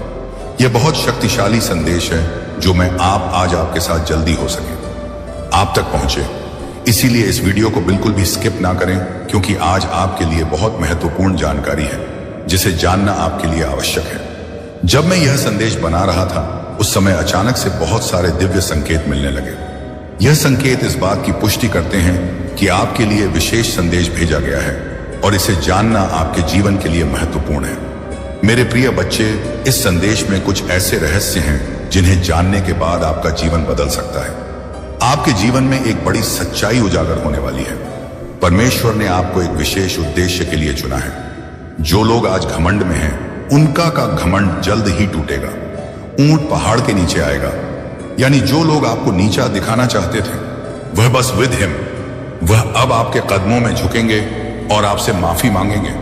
यह बहुत शक्तिशाली संदेश है जो मैं आज आपके साथ जल्दी हो सके आप तक पहुंचे। इसीलिए इस वीडियो को बिल्कुल भी स्किप ना करें, क्योंकि आज आपके लिए बहुत महत्वपूर्ण जानकारी है जिसे जानना आपके लिए आवश्यक है। जब मैं यह संदेश बना रहा था उस समय अचानक से बहुत सारे दिव्य संकेत मिलने लगे। यह संकेत इस बात की पुष्टि करते हैं कि आपके लिए विशेष संदेश भेजा गया है और इसे जानना आपके जीवन के लिए महत्वपूर्ण है। मेरे प्रिय बच्चे, इस संदेश में कुछ ऐसे रहस्य हैं जिन्हें जानने के बाद आपका जीवन बदल सकता है। आपके जीवन में एक बड़ी सच्चाई उजागर होने वाली है। परमेश्वर ने आपको एक विशेष उद्देश्य के लिए चुना है। जो लोग आज घमंड में हैं, उनका का घमंड जल्द ही टूटेगा। ऊंट पहाड़ के नीचे आएगा। यानी जो लोग आपको नीचा दिखाना चाहते थे, वह बस विद हिम, वह अब आपके कदमों में झुकेंगे और आपसे माफी मांगेंगे।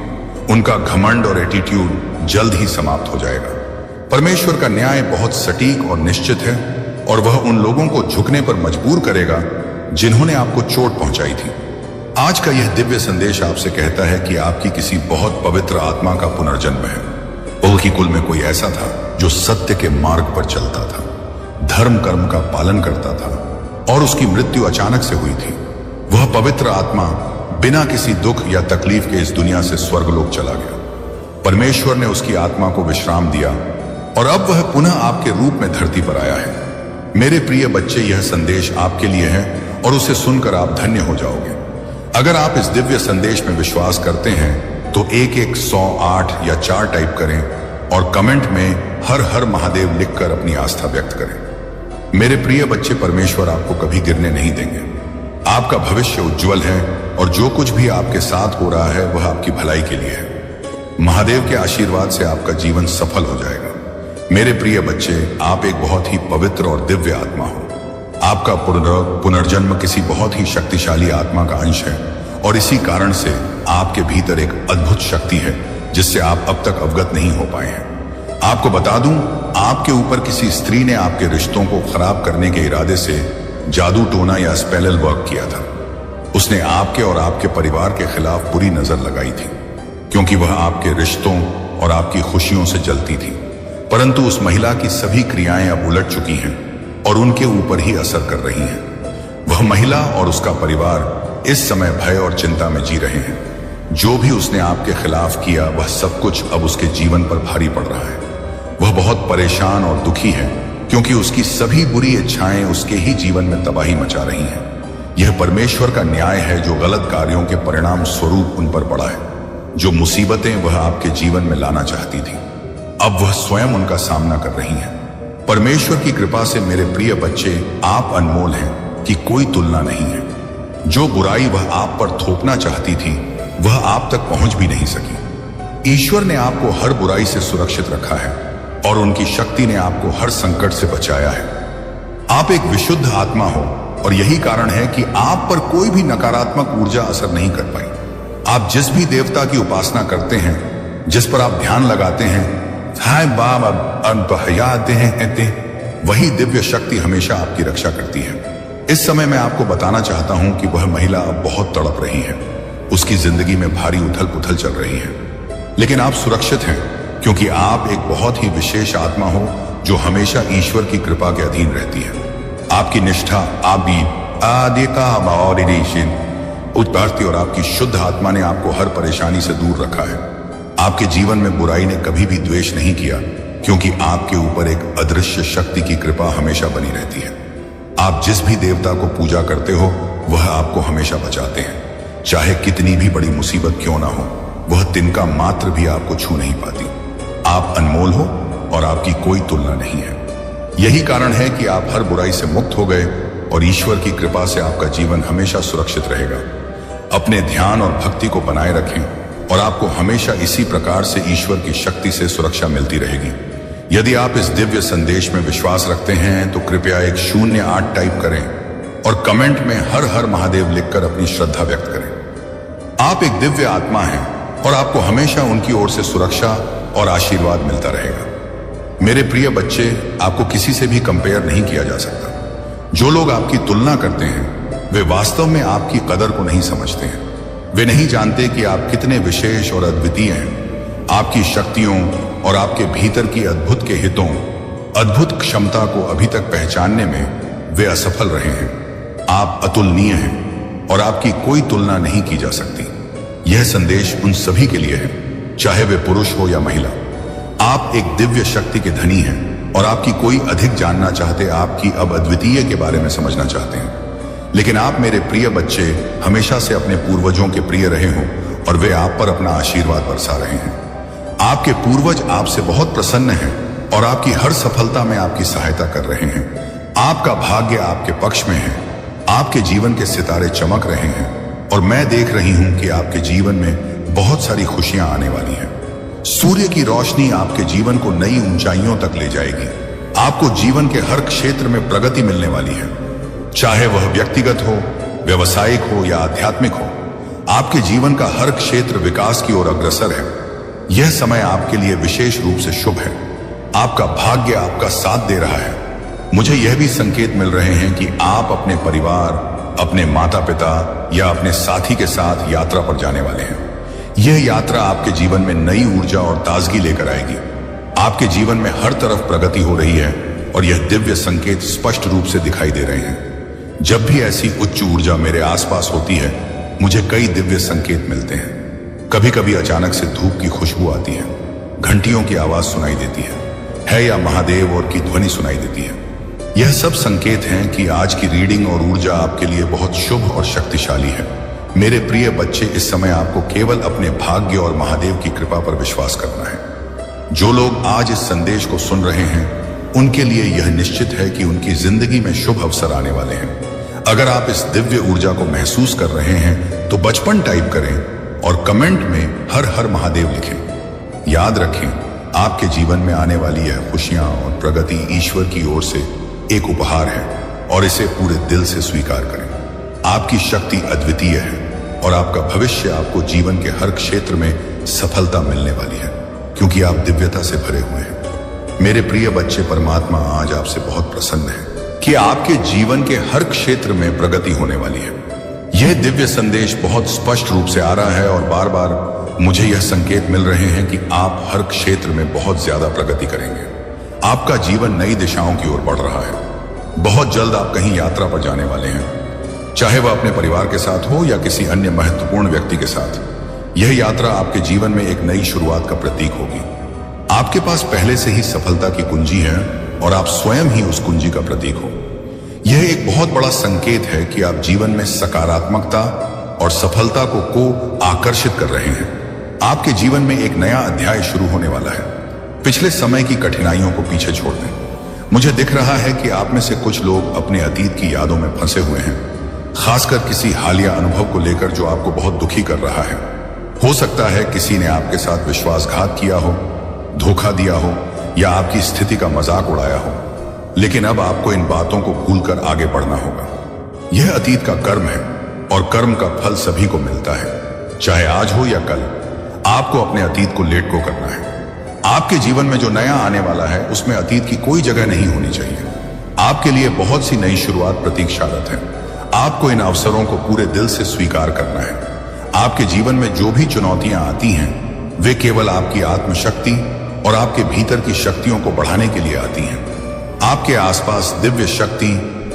उनका घमंड और एटीट्यूड जल्द ही समाप्त हो जाएगा। परमेश्वर का न्याय बहुत सटीक और निश्चित है और वह उन लोगों को झुकने पर मजबूर करेगा जिन्होंने आपको चोट पहुंचाई थी। आज का यह दिव्य संदेश आपसे कहता है कि आपकी किसी बहुत पवित्र आत्मा का पुनर्जन्म है। उनकी कुल में कोई ऐसा था जो सत्य के मार्ग पर चलता था, धर्म कर्म का पालन करता था और उसकी मृत्यु अचानक से हुई थी। वह पवित्र आत्मा बिना किसी दुख या तकलीफ के इस दुनिया से स्वर्गलोक चला गया। परमेश्वर ने उसकी आत्मा को विश्राम दिया और अब वह पुनः आपके रूप में धरती पर आया है। मेरे प्रिय बच्चे, यह संदेश आपके लिए है और उसे सुनकर आप धन्य हो जाओगे। अगर आप इस दिव्य संदेश में विश्वास करते हैं तो 1108 या 4 टाइप करें और कमेंट में हर हर महादेव लिखकर अपनी आस्था व्यक्त करें। मेरे प्रिय बच्चे, परमेश्वर आपको कभी गिरने नहीं देंगे। आपका भविष्य उज्जवल है और जो कुछ भी आपके साथ हो रहा है वह आपकी भलाई के लिए है। महादेव के आशीर्वाद से आपका जीवन सफल हो जाएगा। मेरे प्रिय बच्चे, आप एक बहुत ही पवित्र और दिव्य आत्मा हो। आपका पुनर्जन्म किसी बहुत ही शक्तिशाली आत्मा का अंश है और इसी कारण से आपके भीतर एक अद्भुत शक्ति है जिससे आप अब तक अवगत नहीं हो पाए हैं। आपको बता दूं, आपके ऊपर किसी स्त्री ने आपके रिश्तों को खराब करने के इरादे से जादू टोना या स्पेल वर्क किया था। उसने आपके और आपके परिवार के खिलाफ बुरी नजर लगाई थी क्योंकि वह आपके रिश्तों और आपकी खुशियों से जलती थी। परंतु उस महिला की सभी क्रियाएं अब उलट चुकी हैं और उनके ऊपर ही असर कर रही हैं। वह महिला और उसका परिवार इस समय भय और चिंता में जी रहे हैं। जो भी उसने आपके खिलाफ किया वह सब कुछ अब उसके जीवन पर भारी पड़ रहा है। वह बहुत परेशान और दुखी है क्योंकि उसकी सभी बुरी इच्छाएं उसके ही जीवन में तबाही मचा रही हैं। यह परमेश्वर का न्याय है जो गलत कार्यों के परिणाम स्वरूप उन पर पड़ा है। जो मुसीबतें वह आपके जीवन में लाना चाहती थी, अब वह स्वयं उनका सामना कर रही हैं। परमेश्वर की कृपा से मेरे प्रिय बच्चे, आप अनमोल हैं कि कोई तुलना नहीं है। जो बुराई वह आप पर थोपना चाहती थी वह आप तक पहुंच भी नहीं सकी। ईश्वर ने आपको हर बुराई से सुरक्षित रखा है और उनकी शक्ति ने आपको हर संकट से बचाया है। आप एक विशुद्ध आत्मा हो और यही कारण है कि आप पर कोई भी नकारात्मक ऊर्जा असर नहीं कर पाई। आप जिस भी देवता की उपासना करते हैं, जिस पर आप ध्यान लगाते हैं, वही दिव्य शक्ति हमेशा आपकी रक्षा करती है। इस समय मैं आपको बताना चाहता हूं कि वह महिला अब बहुत तड़प रही है। उसकी जिंदगी में भारी उथल पुथल चल रही है, लेकिन आप सुरक्षित हैं क्योंकि आप एक बहुत ही विशेष आत्मा हो जो हमेशा ईश्वर की कृपा के अधीन रहती है। आपकी निष्ठा, उदारती और आपकी शुद्ध आत्मा ने आपको हर परेशानी से दूर रखा है। आपके जीवन में बुराई ने कभी भी द्वेष नहीं किया क्योंकि आपके ऊपर एक अदृश्य शक्ति की कृपा हमेशा बनी रहती है। आप जिस भी देवता को पूजा करते हो वह आपको हमेशा बचाते हैं। चाहे कितनी भी बड़ी मुसीबत क्यों ना हो, वह तिनका मात्र भी आपको छू नहीं पाती। आप अनमोल हो और आपकी कोई तुलना नहीं है। यही कारण है कि आप हर बुराई से मुक्त हो गए और ईश्वर की कृपा से आपका जीवन हमेशा सुरक्षित रहेगा। अपने ध्यान और भक्ति को बनाए रखें और आपको हमेशा इसी प्रकार से ईश्वर की शक्ति से सुरक्षा मिलती रहेगी। यदि आप इस दिव्य संदेश में विश्वास रखते हैं तो कृपया 108 टाइप करें और कमेंट में हर हर महादेव लिखकर अपनी श्रद्धा व्यक्त करें। आप एक दिव्य आत्मा हैं और आपको हमेशा उनकी ओर से सुरक्षा और आशीर्वाद मिलता रहेगा। मेरे प्रिय बच्चे, आपको किसी से भी कंपेयर नहीं किया जा सकता। जो लोग आपकी तुलना करते हैं वे वास्तव में आपकी कदर को नहीं समझते हैं। वे नहीं जानते कि आप कितने विशेष और अद्वितीय हैं। आपकी शक्तियों और आपके भीतर की अद्भुत के हितों, अद्भुत क्षमता को अभी तक पहचानने में वे असफल रहे हैं। आप अतुलनीय हैं और आपकी कोई तुलना नहीं की जा सकती। यह संदेश उन सभी के लिए है, चाहे वे पुरुष हो या महिला। आप एक दिव्य शक्ति के धनी हैं और आपकी कोई अधिक जानना चाहते, आपकी अब अद्वितीय के बारे में समझना चाहते हैं। लेकिन आप मेरे प्रिय बच्चे हमेशा से अपने पूर्वजों के प्रिय रहे हो और वे आप पर अपना आशीर्वाद बरसा रहे हैं। आपके पूर्वज आपसे बहुत प्रसन्न हैं और आपकी हर सफलता में आपकी सहायता कर रहे हैं। आपका भाग्य आपके पक्ष में है। आपके जीवन के सितारे चमक रहे हैं और मैं देख रही हूं कि आपके जीवन में बहुत सारी खुशियां आने वाली हैं। सूर्य की रोशनी आपके जीवन को नई ऊंचाइयों तक ले जाएगी। आपको जीवन के हर क्षेत्र में प्रगति मिलने वाली है, चाहे वह व्यक्तिगत हो, व्यवसायिक हो या आध्यात्मिक हो। आपके जीवन का हर क्षेत्र विकास की ओर अग्रसर है। यह समय आपके लिए विशेष रूप से शुभ है। आपका भाग्य आपका साथ दे रहा है। मुझे यह भी संकेत मिल रहे हैं कि आप अपने परिवार, अपने माता पिता या अपने साथी के साथ यात्रा पर जाने वाले हैं। यह यात्रा आपके जीवन में नई ऊर्जा और ताजगी लेकर आएगी। आपके जीवन में हर तरफ प्रगति हो रही है और यह दिव्य संकेत स्पष्ट रूप से दिखाई दे रहे हैं। जब भी ऐसी उच्च ऊर्जा मेरे आसपास होती है, मुझे कई दिव्य संकेत मिलते हैं। कभी कभी अचानक से धूप की खुशबू आती है, घंटियों की आवाज सुनाई देती है या महादेव और की ध्वनि सुनाई देती है। यह सब संकेत हैं कि आज की रीडिंग और ऊर्जा आपके लिए बहुत शुभ और शक्तिशाली है। मेरे प्रिय बच्चे, इस समय आपको केवल अपने भाग्य और महादेव की कृपा पर विश्वास करना है। जो लोग आज इस संदेश को सुन रहे हैं, उनके लिए यह निश्चित है कि उनकी जिंदगी में शुभ अवसर आने वाले हैं। अगर आप इस दिव्य ऊर्जा को महसूस कर रहे हैं तो बचपन टाइप करें और कमेंट में हर हर महादेव लिखें। याद रखें, आपके जीवन में आने वाली यह खुशियां और प्रगति ईश्वर की ओर से एक उपहार है और इसे पूरे दिल से स्वीकार करें। आपकी शक्ति अद्वितीय है और आपका भविष्य आपको जीवन के हर क्षेत्र में सफलता मिलने वाली है, क्योंकि आप दिव्यता से भरे हुए हैं। मेरे प्रिय बच्चे, परमात्मा आज आपसे बहुत प्रसन्न है कि आपके जीवन के हर क्षेत्र में प्रगति होने वाली है। यह दिव्य संदेश बहुत स्पष्ट रूप से आ रहा है और बार बार मुझे यह संकेत मिल रहे हैं कि आप हर क्षेत्र में बहुत ज्यादा प्रगति करेंगे। आपका जीवन नई दिशाओं की ओर बढ़ रहा है। बहुत जल्द आप कहीं यात्रा पर जाने वाले हैं, चाहे वह अपने परिवार के साथ हो या किसी अन्य महत्वपूर्ण व्यक्ति के साथ। यह यात्रा आपके जीवन में एक नई शुरुआत का प्रतीक होगी। आपके पास पहले से ही सफलता की कुंजी है और आप स्वयं ही उस कुंजी का प्रतीक हो। यह एक बहुत बड़ा संकेत है कि आप जीवन में सकारात्मकता और सफलता को आकर्षित कर रहे हैं। आपके जीवन में एक नया अध्याय शुरू होने वाला है। पिछले समय की कठिनाइयों को पीछे छोड़ दें। मुझे दिख रहा है कि आप में से कुछ लोग अपने अतीत की यादों में फंसे हुए हैं, खासकर किसी हालिया अनुभव को लेकर जो आपको बहुत दुखी कर रहा है। हो सकता है किसी ने आपके साथ विश्वासघात किया हो, धोखा दिया हो या आपकी स्थिति का मजाक उड़ाया हो, लेकिन अब आपको इन बातों को भूलकर आगे बढ़ना होगा। यह अतीत का कर्म है और कर्म का फल सभी को मिलता है, चाहे आज हो या कल। आपको अपने अतीत को लेट गो करना है। आपके जीवन में जो नया आने वाला है, उसमें अतीत की कोई जगह नहीं होनी चाहिए। आपके लिए बहुत सी नई शुरुआत प्रतीक्षारत है। आपको इन अवसरों को पूरे दिल से स्वीकार करना है। आपके जीवन में जो भी चुनौतियां आती हैं, वे केवल आपकी आत्मशक्ति और आपके भीतर की शक्तियों को बढ़ाने के लिए आती हैं। आपके आसपास दिव्य शक्ति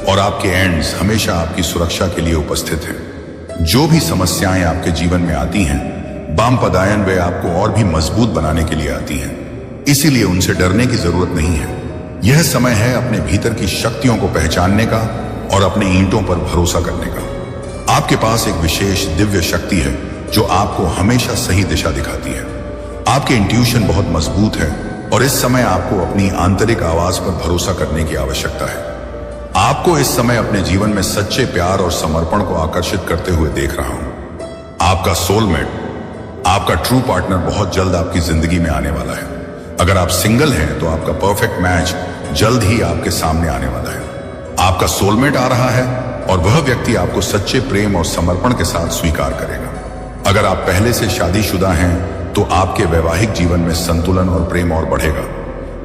और आपके एंड्स हमेशा आपकी सुरक्षा के लिए उपस्थित हैं। जो भी समस्याएं आपके जीवन में आती हैं, बामपदायन वे आपको और भी मजबूत बनाने के लिए आती हैं। इसीलिए उनसे डरने की जरूरत नहीं है। यह समय है अपने भीतर की शक्तियों को पहचानने का और अपने ईंटों पर भरोसा करने का। आपके पास एक विशेष दिव्य शक्ति है जो आपको हमेशा सही दिशा दिखाती है। आपके इंट्यूशन बहुत मजबूत है और इस समय आपको अपनी आंतरिक आवाज पर भरोसा करने की आवश्यकता है। आपको इस समय अपने जीवन में सच्चे प्यार और समर्पण को आकर्षित करते हुए देख रहा हूं। आपका सोलमेट, आपका ट्रू पार्टनर बहुत जल्द आपकी जिंदगी में आने वाला है। अगर आप सिंगल हैं तो आपका परफेक्ट मैच जल्द ही आपके सामने आने वाला है। आपका सोलमेट आ रहा है और वह व्यक्ति आपको सच्चे प्रेम और समर्पण के साथ स्वीकार करेगा। अगर आप पहले से शादीशुदा हैं तो आपके वैवाहिक जीवन में संतुलन और प्रेम और बढ़ेगा।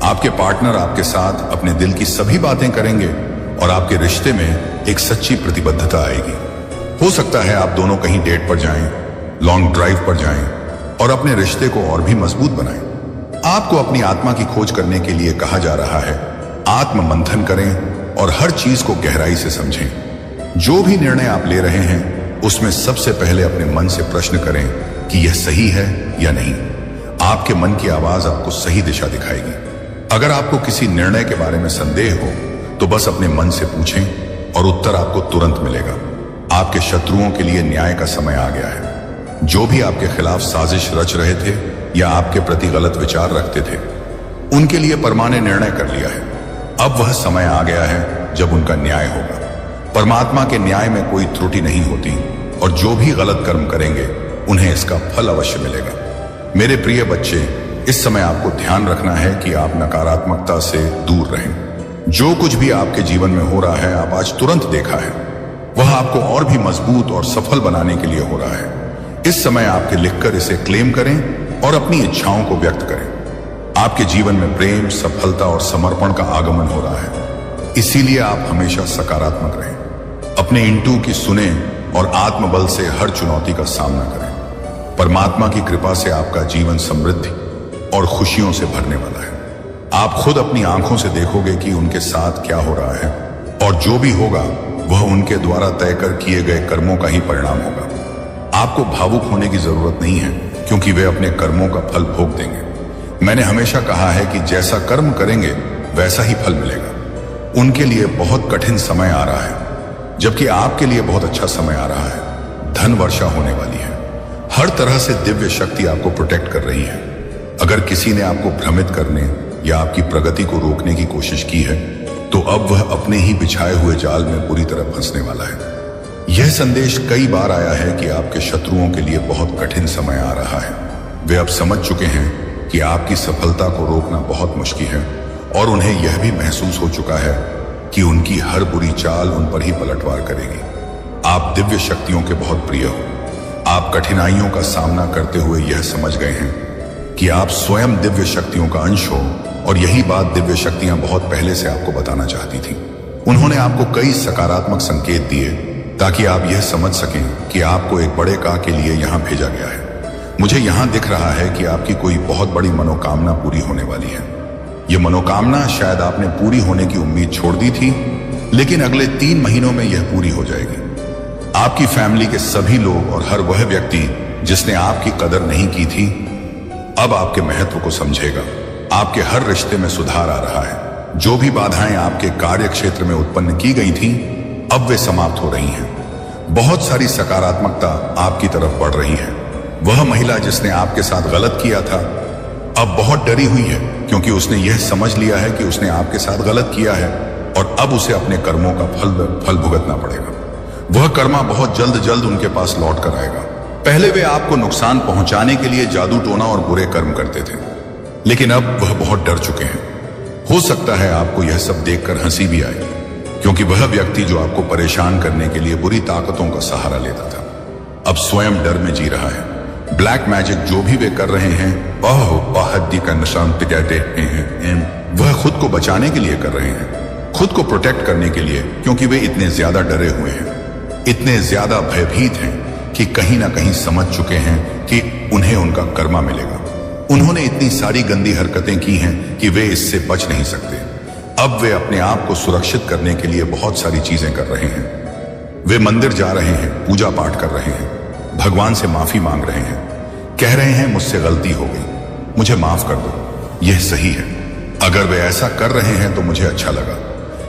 आपके पार्टनर आपके साथ अपने दिल की सभी बातें करेंगे और आपके रिश्ते में एक सच्ची प्रतिबद्धता आएगी। हो सकता है आप दोनों कहीं डेट पर जाएं, लॉन्ग ड्राइव पर जाएं और अपने रिश्ते को और भी मजबूत बनाएं। आपको अपनी आत्मा की खोज करने के लिए कहा जा रहा है। आत्म मंथन करें और हर चीज को गहराई से समझें। जो भी निर्णय आप ले रहे हैं, उसमें सबसे पहले अपने मन से प्रश्न करें कि यह सही है या नहीं। आपके मन की आवाज आपको सही दिशा दिखाएगी। अगर आपको किसी निर्णय के बारे में संदेह हो तो बस अपने मन से पूछें और उत्तर आपको तुरंत मिलेगा। आपके शत्रुओं के लिए न्याय का समय आ गया है। जो भी आपके खिलाफ साजिश रच रहे थे या आपके प्रति गलत विचार रखते थे, उनके लिए परमानेंट निर्णय कर लिया है। अब वह समय आ गया है जब उनका न्याय होगा। परमात्मा के न्याय में कोई त्रुटि नहीं होती और जो भी गलत कर्म करेंगे उन्हें इसका फल अवश्य मिलेगा। मेरे प्रिय बच्चे, इस समय आपको ध्यान रखना है कि आप नकारात्मकता से दूर रहें। जो कुछ भी आपके जीवन में हो रहा है, आप आज तुरंत देखा है, वह आपको और भी मजबूत और सफल बनाने के लिए हो रहा है। इस समय आपके लिखकर इसे क्लेम करें और अपनी इच्छाओं को व्यक्त करें। आपके जीवन में प्रेम, सफलता और समर्पण का आगमन हो रहा है। इसीलिए आप हमेशा सकारात्मक रहें। अपने इंटू की सुने और आत्मबल से हर चुनौती का सामना करें। परमात्मा की कृपा से आपका जीवन समृद्धि और खुशियों से भरने वाला है। आप खुद अपनी आंखों से देखोगे कि उनके साथ क्या हो रहा है, और जो भी होगा वह उनके द्वारा तय कर किए गए कर्मों का ही परिणाम होगा। आपको भावुक होने की जरूरत नहीं है, क्योंकि वे अपने कर्मों का फल भोग देंगे। मैंने हमेशा कहा है कि जैसा कर्म करेंगे वैसा ही फल मिलेगा। उनके लिए बहुत कठिन समय आ रहा है, जबकि आपके लिए बहुत अच्छा समय आ रहा है। धन वर्षा होने वाली है। हर तरह से दिव्य शक्ति आपको प्रोटेक्ट कर रही है। अगर किसी ने आपको भ्रमित करने या आपकी प्रगति को रोकने की कोशिश की है, तो अब वह अपने ही बिछाए हुए जाल में बुरी तरह फंसने वाला है। यह संदेश कई बार आया है कि आपके शत्रुओं के लिए बहुत कठिन समय आ रहा है। वे अब समझ चुके हैं कि आपकी सफलता को रोकना बहुत मुश्किल है, और उन्हें यह भी महसूस हो चुका है कि उनकी हर बुरी चाल उन पर ही पलटवार करेगी। आप दिव्य शक्तियों के बहुत प्रिय हो। आप कठिनाइयों का सामना करते हुए यह समझ गए हैं कि आप स्वयं दिव्य शक्तियों का अंश हो, और यही बात दिव्य शक्तियां बहुत पहले से आपको बताना चाहती थी। उन्होंने आपको कई सकारात्मक संकेत दिए ताकि आप यह समझ सकें कि आपको एक बड़े काम के लिए यहां भेजा गया है। मुझे यहां दिख रहा है कि आपकी कोई बहुत बड़ी मनोकामना पूरी होने वाली है। यह मनोकामना शायद आपने पूरी होने की उम्मीद छोड़ दी थी, लेकिन अगले 3 महीनों में यह पूरी हो जाएगी। आपकी फैमिली के सभी लोग और हर वह व्यक्ति जिसने आपकी कदर नहीं की थी, अब आपके महत्व को समझेगा। आपके हर रिश्ते में सुधार आ रहा है। जो भी बाधाएं आपके कार्य क्षेत्र में उत्पन्न की गई थीं, अब वे समाप्त हो रही हैं। बहुत सारी सकारात्मकता आपकी तरफ बढ़ रही है। वह महिला जिसने आपके साथ गलत किया था, अब बहुत डरी हुई है, क्योंकि उसने यह समझ लिया है कि उसने आपके साथ गलत किया है, और अब उसे अपने कर्मों का फल भुगतना पड़ेगा। वह कर्मा बहुत जल्द उनके पास लौट कर आएगा। पहले वे आपको नुकसान पहुंचाने के लिए जादू टोना और बुरे कर्म करते थे, लेकिन अब वह बहुत डर चुके हैं। हो सकता है आपको यह सब देखकर हंसी भी आए, क्योंकि वह व्यक्ति जो आपको परेशान करने के लिए बुरी ताकतों का सहारा लेता था, अब स्वयं डर में जी रहा है। ब्लैक मैजिक जो भी वे कर रहे हैं, हद्दी का निशान कहते हैं, वह खुद को बचाने के लिए कर रहे हैं, खुद को प्रोटेक्ट करने के लिए, क्योंकि वे इतने ज्यादा डरे हुए हैं, इतने ज्यादा भयभीत हैं कि कहीं ना कहीं समझ चुके हैं कि उन्हें उनका कर्मा मिलेगा। उन्होंने इतनी सारी गंदी हरकतें की हैं कि वे इससे बच नहीं सकते। अब वे अपने आप को सुरक्षित करने के लिए बहुत सारी चीजें कर रहे हैं। वे मंदिर जा रहे हैं, पूजा पाठ कर रहे हैं, भगवान से माफी मांग रहे हैं, कह रहे हैं मुझसे गलती हो गई, मुझे माफ कर दो, यह सही है। अगर वे ऐसा कर रहे हैं तो मुझे अच्छा लगा,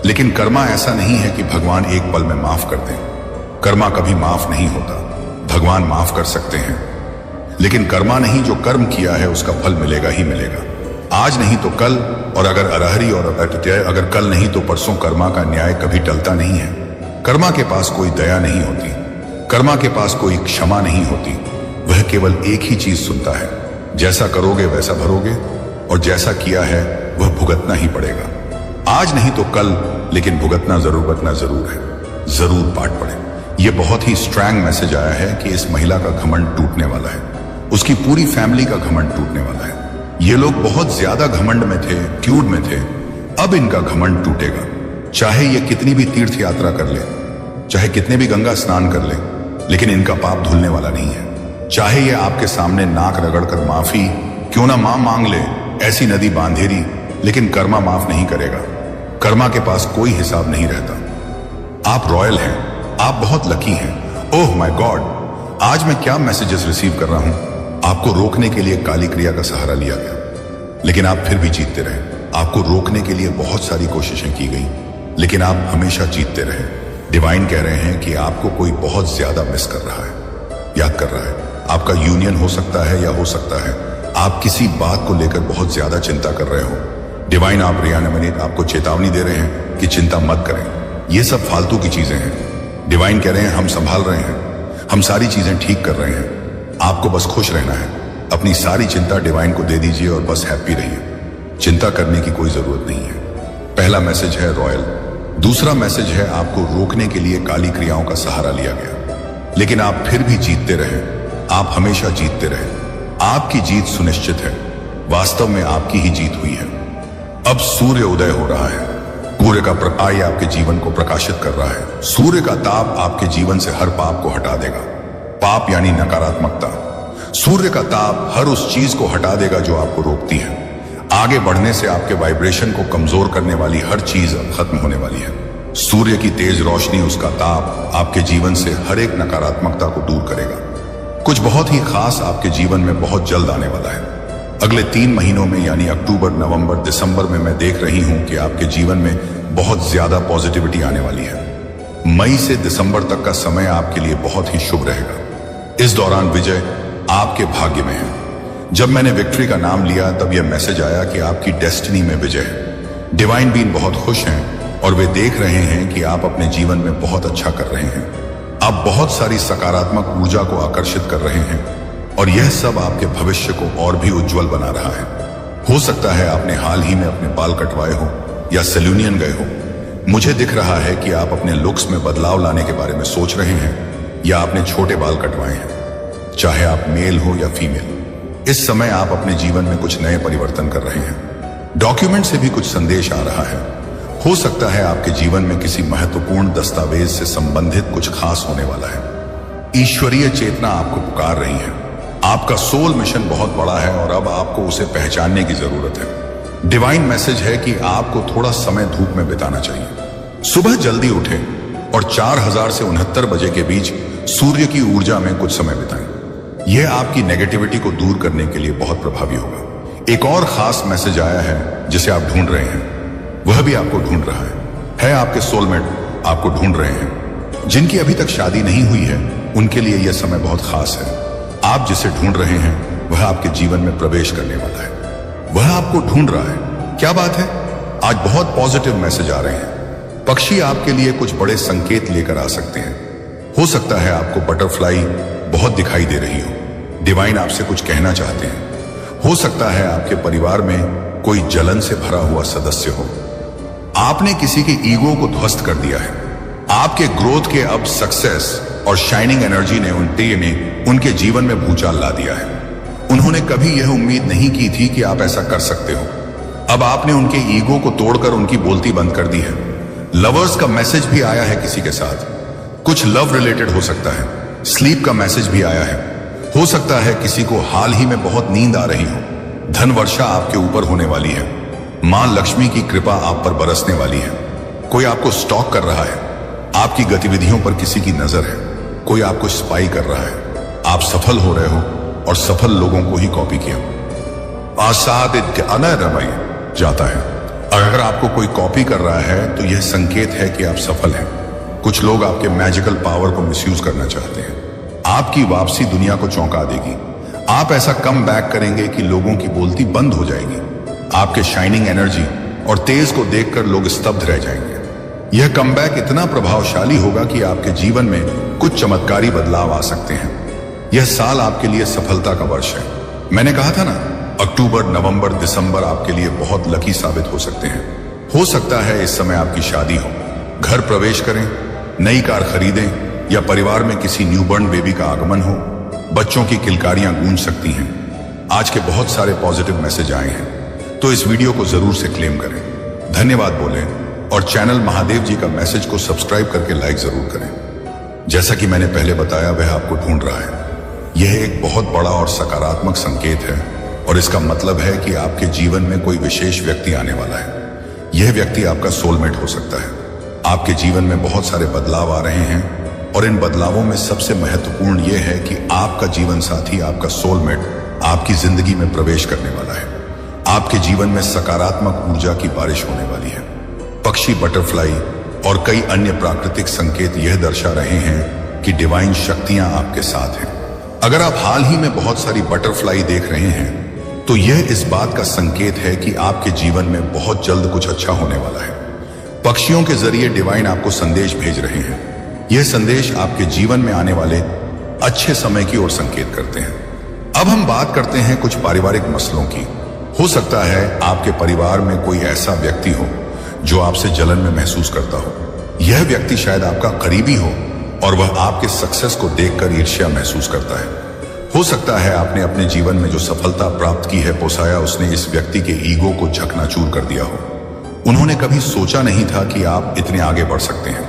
लेकिन कर्मा ऐसा नहीं है कि भगवान एक पल में माफ कर दें। कर्मा कभी माफ नहीं होता। भगवान माफ कर सकते हैं, लेकिन कर्मा नहीं, जो कर्म किया है उसका फल मिलेगा ही मिलेगा। आज नहीं तो कल, और अगर अरहरी और अगर कल नहीं तो परसों कर्मा का न्याय कभी टलता नहीं है। कर्मा के पास कोई दया नहीं होती, कर्मा के पास कोई क्षमा नहीं होती। वह केवल एक ही चीज सुनता है, जैसा करोगे वैसा भरोगे, और जैसा किया है वह भुगतना ही पड़ेगा। आज नहीं तो कल, लेकिन भुगतना जरूर है। जरूर पाठ पढ़े। यह बहुत ही स्ट्रॉन्ग मैसेज आया है कि इस महिला का घमंड टूटने वाला है, उसकी पूरी फैमिली का घमंड टूटने वाला है। ये लोग बहुत ज्यादा घमंड में थे, ट्यूड में थे, अब इनका घमंड टूटेगा। चाहे ये कितनी भी तीर्थ यात्रा कर ले, चाहे कितने भी गंगा स्नान कर ले, लेकिन इनका पाप धुलने वाला नहीं है। चाहे ये आपके सामने नाक रगड़कर माफी क्यों ना मांग ले, ऐसी नदी बांधेरी, लेकिन कर्मा माफ नहीं करेगा। कर्मा के पास कोई हिसाब नहीं रहता। आप रॉयल हैं, आप बहुत लकी हैं। ओह माय गॉड, आज मैं क्या मैसेजेस रिसीव कर रहा हूं। आपको रोकने के लिए काली क्रिया का सहारा लिया गया, लेकिन आप फिर भी जीतते रहे। आपको रोकने के लिए बहुत सारी कोशिशें की गई, लेकिन आप हमेशा जीतते रहे। डिवाइन कह रहे हैं कि आपको कोई बहुत ज्यादा मिस कर रहा है, याद कर रहा है। आपका यूनियन हो सकता है या हो सकता है आप किसी बात को लेकर बहुत ज्यादा चिंता कर रहे हो। डिवाइन आप रियानमनीत आपको चेतावनी दे रहे हैं कि चिंता मत करें, ये सब फालतू की चीजें हैं। डिवाइन कह रहे हैं हम संभाल रहे हैं, हम सारी चीजें ठीक कर रहे हैं, आपको बस खुश रहना है। अपनी सारी चिंता डिवाइन को दे दीजिए और बस हैप्पी रहिए। चिंता करने की कोई जरूरत नहीं है। पहला मैसेज है रॉयल। दूसरा मैसेज है आपको रोकने के लिए काली क्रियाओं का सहारा लिया गया, लेकिन आप फिर भी जीतते रहे। आप हमेशा जीतते रहे। आपकी जीत सुनिश्चित है। वास्तव में आपकी ही जीत हुई है। अब सूर्य उदय हो रहा है। सूर्य का प्रकाश आपके जीवन को प्रकाशित कर रहा है। सूर्य का ताप आपके जीवन से हर पाप को हटा देगा। पाप यानी नकारात्मकता। सूर्य का ताप हर उस चीज को हटा देगा जो आपको रोकती है। आगे बढ़ने से आपके वाइब्रेशन को कमजोर करने वाली हर चीज खत्म होने वाली है। सूर्य की तेज रोशनी, उसका ताप आपके जीवन से हर एक नकारात्मकता को दूर करेगा। कुछ बहुत ही खास आपके जीवन में बहुत जल्द आने वाला है। अगले 3 महीनों में यानी अक्टूबर, नवंबर, दिसंबर में मैं देख रही हूं कि आपके जीवन में बहुत ज्यादा पॉजिटिविटी आने वाली है। मई से दिसंबर तक का समय आपके लिए बहुत ही शुभ रहेगा। इस दौरान विजय आपके भाग्य में है। जब मैंने विक्ट्री का नाम लिया तब यह मैसेज आया कि आपकी डेस्टिनी में विजय है। डिवाइन बीइंग बहुत खुश हैं और वे देख रहे हैं कि आप अपने जीवन में बहुत अच्छा कर रहे हैं। आप बहुत सारी सकारात्मक ऊर्जा को आकर्षित कर रहे हैं और यह सब आपके भविष्य को और भी उज्जवल बना रहा है। हो सकता है आपने हाल ही में अपने बाल कटवाए हो या सेलूनियन गए हो। मुझे दिख रहा है कि आप अपने लुक्स में बदलाव लाने के बारे में सोच रहे हैं या आपने छोटे बाल कटवाए हैं। चाहे आप मेल हो या फीमेल, इस समय आप अपने जीवन में कुछ नए परिवर्तन कर रहे हैं। डॉक्यूमेंट से भी कुछ संदेश आ रहा है। हो सकता है आपके जीवन में किसी महत्वपूर्ण दस्तावेज से संबंधित कुछ खास होने वाला है। ईश्वरीय चेतना आपको पुकार रही है। आपका सोल मिशन बहुत बड़ा है और अब आपको उसे पहचानने की जरूरत है। डिवाइन मैसेज है कि आपको थोड़ा समय धूप में बिताना चाहिए। सुबह जल्दी उठें और 4000 से 69 बजे के बीच सूर्य की ऊर्जा में कुछ समय बिताएं। यह आपकी नेगेटिविटी को दूर करने के लिए बहुत प्रभावी होगा। एक और खास मैसेज आया है जिसे आप ढूंढ रहे हैं। वह भी आपको ढूंढ रहा है आपके सोलमेट आपको ढूंढ रहे हैं। जिनकी अभी तक शादी नहीं हुई है उनके लिए यह समय बहुत खास है। आप जिसे ढूंढ रहे हैं वह आपके जीवन में प्रवेश करने वाला है। वह आपको ढूंढ रहा है। क्या बात है, आज बहुत पॉजिटिव मैसेज आ रहे हैं। पक्षी आपके लिए कुछ बड़े संकेत लेकर आ सकते हैं। हो सकता है आपको बटरफ्लाई बहुत दिखाई दे रही हो। डिवाइन आपसे कुछ कहना चाहते हैं। हो सकता है आपके परिवार में कोई जलन से भरा हुआ सदस्य हो। आपने किसी के ईगो को ध्वस्त कर दिया है। आपके ग्रोथ के अब सक्सेस और शाइनिंग एनर्जी ने उनके जीवन में भूचाल ला दिया है। उन्होंने कभी यह उम्मीद नहीं की थी कि आप ऐसा कर सकते हो। अब आपने उनके ईगो को तोड़कर उनकी बोलती बंद कर दी है। लवर्स का मैसेज भी आया है किसी के साथ। कुछ लव रिलेटेड हो सकता है। स्लीप का मैसेज भी आया है। हो सकता है किसी को हाल ही में बहुत नींद आ रही हो। धन वर्षा आपके ऊपर होने वाली है। मां लक्ष्मी की कृपा आप पर बरसने वाली है। कोई आपको स्टॉक कर रहा है। आपकी गतिविधियों पर किसी की नजर है। कोई आपको स्पाई कर रहा है। आप सफल हो रहे हो और सफल लोगों को ही कॉपी किया जाता है। अगर आपको कोई कॉपी कर रहा है तो यह संकेत है कि आप सफल हैं। कुछ लोग आपके मैजिकल पावर को मिसयूज करना चाहते हैं। आपकी वापसी दुनिया को चौंका देगी। आप ऐसा कम बैक करेंगे कि लोगों की बोलती बंद हो जाएगी। आपके शाइनिंग एनर्जी और तेज को देखकर लोग स्तब्ध रह जाएंगे। यह कमबैक इतना प्रभावशाली होगा कि आपके जीवन में कुछ चमत्कारी बदलाव आ सकते हैं। यह साल आपके लिए सफलता का वर्ष है। मैंने कहा था ना, अक्टूबर, नवंबर, दिसंबर आपके लिए बहुत लकी साबित हो सकते हैं। हो सकता है इस समय आपकी शादी हो, घर प्रवेश करें, नई कार खरीदें या परिवार में किसी न्यूबॉर्न बेबी का आगमन हो। बच्चों की किलकारियां गूंज सकती हैं। आज के बहुत सारे पॉजिटिव मैसेज आए हैं, तो इस वीडियो को जरूर से क्लेम करें, धन्यवाद बोलें और चैनल महादेव जी का मैसेज को सब्सक्राइब करके लाइक जरूर करें। जैसा कि मैंने पहले बताया, वह आपको ढूंढ रहा है। यह एक बहुत बड़ा और सकारात्मक संकेत है और इसका मतलब है कि आपके जीवन में कोई विशेष व्यक्ति आने वाला है। यह व्यक्ति आपका सोलमेट हो सकता है। आपके जीवन में बहुत सारे बदलाव आ रहे हैं और इन बदलावों में सबसे महत्वपूर्ण यह है कि आपका जीवन साथी, आपका सोलमेट आपकी जिंदगी में प्रवेश करने वाला है। आपके जीवन में सकारात्मक ऊर्जा की बारिश होने वाली है। पक्षी, बटरफ्लाई और कई अन्य प्राकृतिक संकेत यह दर्शा रहे हैं कि डिवाइन शक्तियां आपके साथ हैं। अगर आप हाल ही में बहुत सारी बटरफ्लाई देख रहे हैं तो यह इस बात का संकेत है कि आपके जीवन में बहुत जल्द कुछ अच्छा होने वाला है। पक्षियों के जरिए डिवाइन आपको संदेश भेज रहे हैं। यह संदेश आपके जीवन में आने वाले अच्छे समय की ओर संकेत करते हैं। अब हम बात करते हैं कुछ पारिवारिक मसलों की। हो सकता है आपके परिवार में कोई ऐसा व्यक्ति हो जो आपसे जलन में महसूस करता हो। यह व्यक्ति शायद आपका करीबी हो और वह आपके सक्सेस को देखकर ईर्ष्या महसूस करता है। हो सकता है आपने अपने जीवन में जो सफलता प्राप्त की है, पोसाया उसने इस व्यक्ति के ईगो को झकनाचूर कर दिया हो। उन्होंने कभी सोचा नहीं था कि आप इतने आगे बढ़ सकते हैं,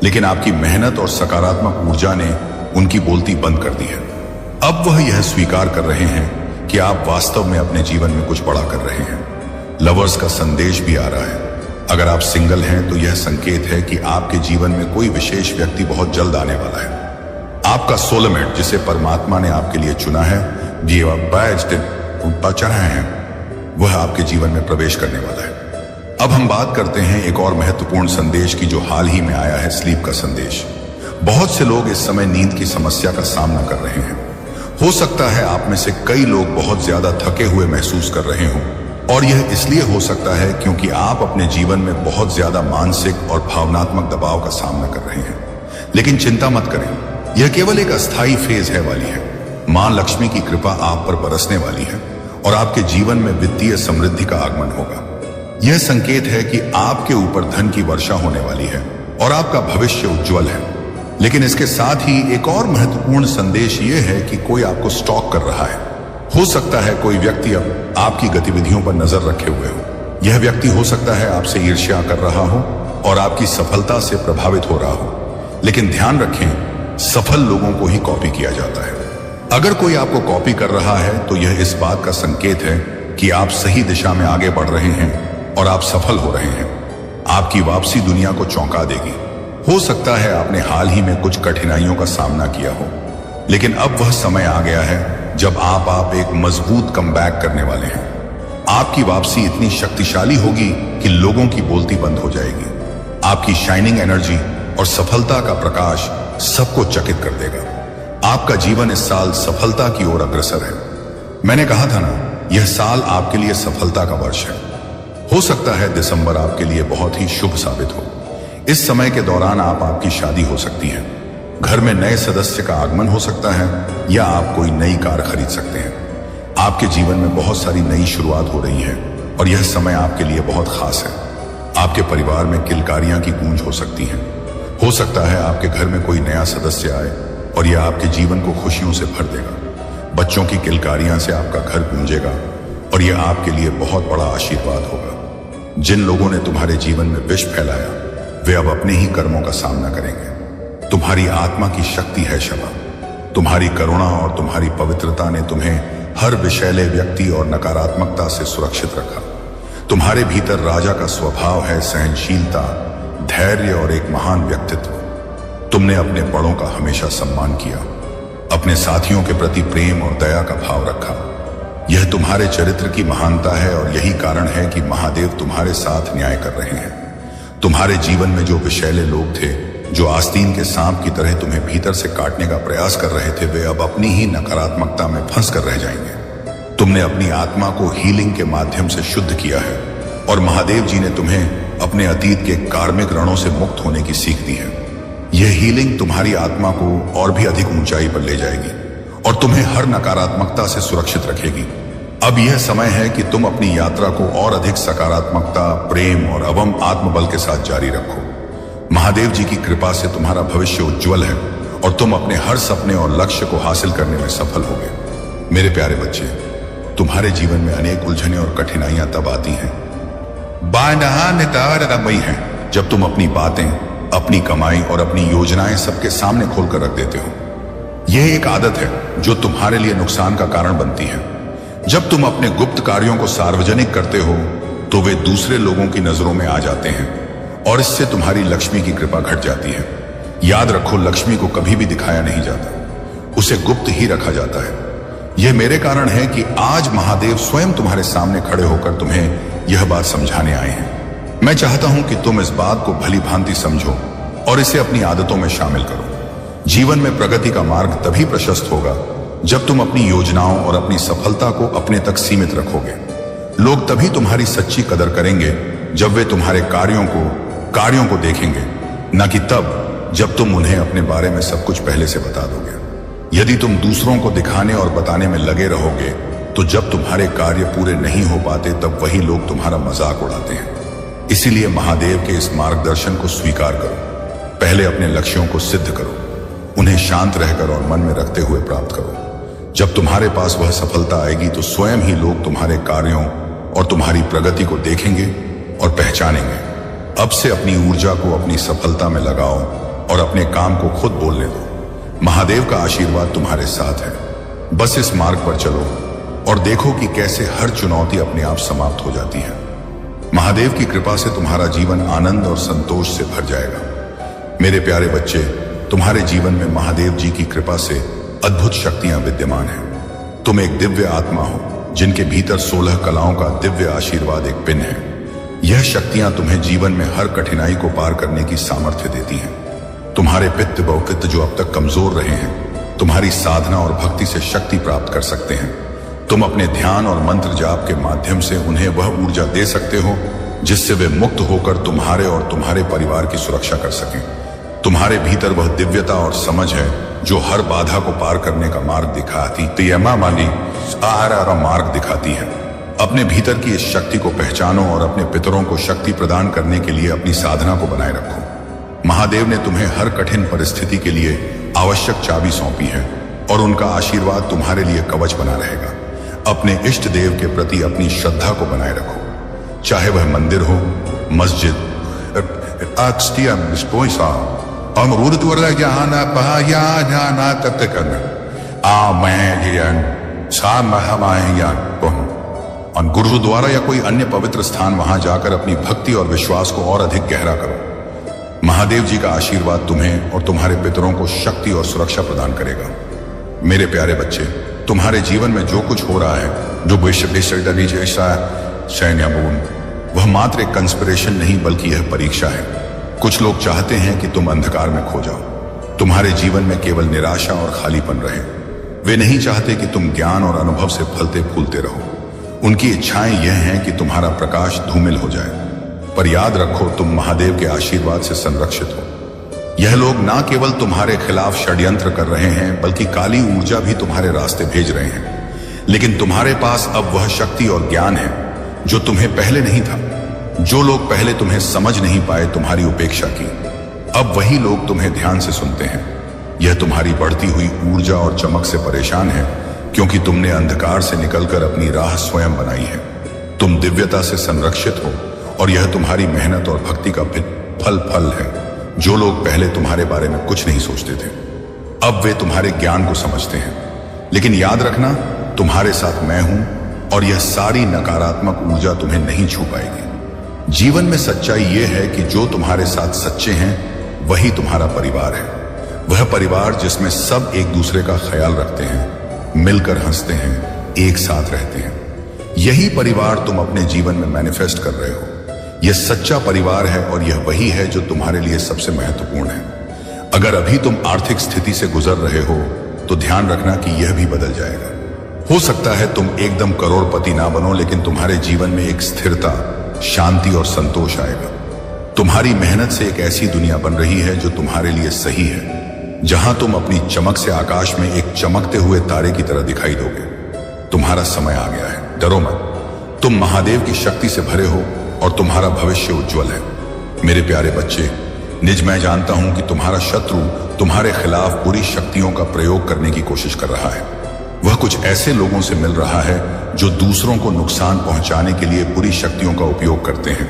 लेकिन आपकी मेहनत और सकारात्मक ऊर्जा ने उनकी बोलती बंद कर दी है। अब वह यह स्वीकार कर रहे हैं कि आप वास्तव में अपने जीवन में कुछ बड़ा कर रहे हैं। लवर्स का संदेश भी आ रहा है। अगर आप सिंगल हैं तो यह संकेत है कि आपके जीवन में कोई विशेष व्यक्ति बहुत जल्द आने वाला है। आपका सोलमेट, जिसे परमात्मा ने आपके लिए चुना है, वह आपके जीवन में प्रवेश करने वाला है। अब हम बात करते हैं एक और महत्वपूर्ण संदेश की, जो हाल ही में आया है, स्लीप का संदेश। बहुत से लोग इस समय नींद की समस्या का सामना कर रहे हैं। हो सकता है आप में से कई लोग बहुत ज्यादा थके हुए महसूस कर रहे हों, और यह इसलिए हो सकता है क्योंकि आप अपने जीवन में बहुत ज्यादा मानसिक और भावनात्मक दबाव का सामना कर रहे हैं। लेकिन चिंता मत करें, यह केवल एक अस्थायी फेज है वाली है। मां लक्ष्मी की कृपा आप पर बरसने वाली है और आपके जीवन में वित्तीय समृद्धि का आगमन होगा। यह संकेत है कि आपके ऊपर धन की वर्षा होने वाली है और आपका भविष्य उज्जवल है। लेकिन इसके साथ ही एक और महत्वपूर्ण संदेश यह है कि कोई आपको स्टॉक कर रहा है। हो सकता है कोई व्यक्ति अब आपकी गतिविधियों पर नजर रखे हुए हो। यह व्यक्ति हो सकता है आपसे ईर्ष्या कर रहा हो और आपकी सफलता से प्रभावित हो रहा हो। लेकिन ध्यान रखें, सफल लोगों को ही कॉपी किया जाता है। अगर कोई आपको कॉपी कर रहा है तो यह इस बात का संकेत है कि आप सही दिशा में आगे बढ़ रहे हैं और आप सफल हो रहे हैं। आपकी वापसी दुनिया को चौंका देगी। हो सकता है आपने हाल ही में कुछ कठिनाइयों का सामना किया हो, लेकिन अब वह समय आ गया है जब आप एक मजबूत कमबैक करने वाले हैं। आपकी वापसी इतनी शक्तिशाली होगी कि लोगों की बोलती बंद हो जाएगी। आपकी शाइनिंग एनर्जी और सफलता का प्रकाश सबको चकित कर देगा। आपका जीवन इस साल सफलता की ओर अग्रसर है। मैंने कहा था ना, यह साल आपके लिए सफलता का वर्ष है। हो सकता है दिसंबर आपके लिए बहुत ही शुभ साबित हो। इस समय के दौरान आपकी शादी हो सकती है, घर में नए सदस्य का आगमन हो सकता है, या आप कोई नई कार खरीद सकते हैं। आपके जीवन में बहुत सारी नई शुरुआत हो रही है और यह समय आपके लिए बहुत खास है। आपके परिवार में किलकारियां की गूंज हो सकती हैं। हो सकता है आपके घर में कोई नया सदस्य आए और यह आपके जीवन को खुशियों से भर देगा। बच्चों की किलकारियां से आपका घर गूंजेगा और यह आपके लिए बहुत बड़ा आशीर्वाद होगा। जिन लोगों ने तुम्हारे जीवन में विष फैलाया, वे अब अपने ही कर्मों का सामना करेंगे। तुम्हारी आत्मा की शक्ति है क्षमा। तुम्हारी करुणा और तुम्हारी पवित्रता ने तुम्हें हर विषैले व्यक्ति और नकारात्मकता से सुरक्षित रखा। तुम्हारे भीतर राजा का स्वभाव है, सहनशीलता, धैर्य और एक महान व्यक्तित्व। तुमने अपने बड़ों का हमेशा सम्मान किया, अपने साथियों के प्रति प्रेम और दया का भाव रखा। यह तुम्हारे चरित्र की महानता है और यही कारण है कि महादेव तुम्हारे साथ न्याय कर रहे हैं। तुम्हारे जीवन में जो विषैले लोग थे, जो आस्तीन के सांप की तरह तुम्हें भीतर से काटने का प्रयास कर रहे थे, वे अब अपनी ही नकारात्मकता में फंस कर रह जाएंगे। तुमने अपनी आत्मा को हीलिंग के माध्यम से शुद्ध किया है और महादेव जी ने तुम्हें अपने अतीत के कार्मिक रणों से मुक्त होने की सीख दी है। यह हीलिंग तुम्हारी आत्मा को और भी अधिक ऊंचाई पर ले जाएगी और तुम्हें हर नकारात्मकता से सुरक्षित रखेगी। अब यह समय है कि तुम अपनी यात्रा को और अधिक सकारात्मकता, प्रेम और अवम आत्मबल के साथ जारी रखो। महादेव जी की कृपा से तुम्हारा भविष्य उज्जवल है और तुम अपने हर सपने और लक्ष्य को हासिल करने में सफल होगे। मेरे प्यारे बच्चे, तुम्हारे जीवन में अनेक उलझनें और कठिनाइयां तब आती हैं जब तुम अपनी बातें, अपनी कमाई और अपनी योजनाएं सबके सामने खोलकर रख देते हो। यह एक आदत है जो तुम्हारे लिए नुकसान का कारण बनती है। जब तुम अपने गुप्त कार्यों को सार्वजनिक करते हो तो वे दूसरे लोगों की नजरों में आ जाते हैं और इससे तुम्हारी लक्ष्मी की कृपा घट जाती है। याद रखो, लक्ष्मी को कभी भी दिखाया नहीं जाता, उसे गुप्त ही रखा जाता है। यह मेरे कारण है कि आज महादेव स्वयं तुम्हारे सामने खड़े होकर तुम्हें यह बात समझाने आए हैं। मैं चाहता हूं कि तुम इस बात को भली भांति समझो और इसे अपनी आदतों में शामिल करो। जीवन में प्रगति का मार्ग तभी प्रशस्त होगा जब तुम अपनी योजनाओं और अपनी सफलता को अपने तक सीमित रखोगे। लोग तभी तुम्हारी सच्ची कदर करेंगे जब वे तुम्हारे कार्यों को देखेंगे, न कि तब जब तुम उन्हें अपने बारे में सब कुछ पहले से बता दोगे। यदि तुम दूसरों को दिखाने और बताने में लगे रहोगे तो जब तुम्हारे कार्य पूरे नहीं हो पाते तब वही लोग तुम्हारा मजाक उड़ाते हैं। इसीलिए महादेव के इस मार्गदर्शन को स्वीकार करो। पहले अपने लक्ष्यों को सिद्ध करो, उन्हें शांत रहकर और मन में रखते हुए प्राप्त करो। जब तुम्हारे पास वह सफलता आएगी तो स्वयं ही लोग तुम्हारे कार्यों और तुम्हारी प्रगति को देखेंगे और पहचानेंगे। अब से अपनी ऊर्जा को अपनी सफलता में लगाओ और अपने काम को खुद बोलने दो। महादेव का आशीर्वाद तुम्हारे साथ है। बस इस मार्ग पर चलो और देखो कि कैसे हर चुनौती अपने आप समाप्त हो जाती है। महादेव की कृपा से तुम्हारा जीवन आनंद और संतोष से भर जाएगा। मेरे प्यारे बच्चे, तुम्हारे जीवन में महादेव जी की कृपा से अद्भुत शक्तियां विद्यमान हैं। तुम एक दिव्य आत्मा हो जिनके भीतर 16 कलाओं का दिव्य आशीर्वाद एक पिन है। यह शक्तियां तुम्हें जीवन में हर कठिनाई को पार करने की सामर्थ्य देती हैं। तुम्हारे पित्त बहुपित्त जो अब तक कमजोर रहे हैं, तुम्हारी साधना और भक्ति से शक्ति प्राप्त कर सकते हैं। तुम अपने ध्यान और मंत्र जाप के माध्यम से उन्हें वह ऊर्जा दे सकते हो जिससे वे मुक्त होकर तुम्हारे और तुम्हारे परिवार की सुरक्षा कर सकें। तुम्हारे भीतर वह दिव्यता और समझ है जो हर बाधा को पार करने का मार्ग दिखाती मार्ग दिखाती है। अपने भीतर की इस शक्ति को पहचानो और अपने पितरों को शक्ति प्रदान करने के लिए अपनी साधना को बनाए रखो। महादेव ने तुम्हें हर कठिन परिस्थिति के लिए आवश्यक चाबी सौंपी है और उनका आशीर्वाद तुम्हारे लिए कवच बना रहेगा। अपने इष्ट देव के प्रति अपनी श्रद्धा को बनाए रखो, चाहे वह मंदिर हो, मस्जिद, गुरुद्वारा या कोई अन्य पवित्र स्थान, वहां जाकर अपनी भक्ति और विश्वास को और अधिक गहरा करो। महादेव जी का आशीर्वाद तुम्हें और तुम्हारे पितरों को शक्ति और सुरक्षा प्रदान करेगा। मेरे प्यारे बच्चे, तुम्हारे जीवन में जो कुछ हो रहा है, जो वह मात्र एक कंस्पिरेशन नहीं बल्कि यह परीक्षा है। कुछ लोग चाहते हैं कि तुम अंधकार में खो जाओ, तुम्हारे जीवन में केवल निराशा और खालीपन रहे। वे नहीं चाहते कि तुम ज्ञान और अनुभव से फलते फूलते रहो। उनकी इच्छाएं यह हैं कि तुम्हारा प्रकाश धूमिल हो जाए। पर याद रखो, तुम महादेव के आशीर्वाद से संरक्षित हो। यह लोग ना केवल तुम्हारे खिलाफ षड्यंत्र कर रहे हैं बल्कि काली ऊर्जा भी तुम्हारे रास्ते भेज रहे हैं। लेकिन तुम्हारे पास अब वह शक्ति और ज्ञान है जो तुम्हें पहले नहीं था। जो लोग पहले तुम्हें समझ नहीं पाए, तुम्हारी उपेक्षा की, अब वही लोग तुम्हें ध्यान से सुनते हैं। यह तुम्हारी बढ़ती हुई ऊर्जा और चमक से परेशान है क्योंकि तुमने अंधकार से निकलकर अपनी राह स्वयं बनाई है। तुम दिव्यता से संरक्षित हो और यह तुम्हारी मेहनत और भक्ति का फल है। जो लोग पहले तुम्हारे बारे में कुछ नहीं सोचते थे, अब वे तुम्हारे ज्ञान को समझते हैं। लेकिन याद रखना, तुम्हारे साथ मैं हूं और यह सारी नकारात्मक ऊर्जा तुम्हें नहीं छू पाएगी। जीवन में सच्चाई यह है कि जो तुम्हारे साथ सच्चे हैं वही तुम्हारा परिवार है। वह परिवार जिसमें सब एक दूसरे का ख्याल रखते हैं, मिलकर हंसते हैं, एक साथ रहते हैं। यही परिवार तुम अपने जीवन में मैनिफेस्ट कर रहे हो। यह सच्चा परिवार है और यह वही है जो तुम्हारे लिए सबसे महत्वपूर्ण है। अगर अभी तुम आर्थिक स्थिति से गुजर रहे हो तो ध्यान रखना कि यह भी बदल जाएगा। हो सकता है तुम एकदम करोड़पति ना बनो, लेकिन तुम्हारे जीवन में एक स्थिरता, शांति और संतोष आएगा। तुम्हारी मेहनत से एक ऐसी दुनिया बन रही है जो तुम्हारे लिए सही है, जहां तुम अपनी चमक से आकाश में एक चमकते हुए तारे की तरह दिखाई दोगे। तुम्हारा समय आ गया है, डरो मत। तुम महादेव की शक्ति से भरे हो और तुम्हारा भविष्य उज्जवल है। मेरे प्यारे बच्चे, निज मैं जानता हूं कि तुम्हारा शत्रु तुम्हारे खिलाफ बुरी शक्तियों का प्रयोग करने की कोशिश कर रहा है। वह कुछ ऐसे लोगों से मिल रहा है जो दूसरों को नुकसान पहुंचाने के लिए बुरी शक्तियों का उपयोग करते हैं।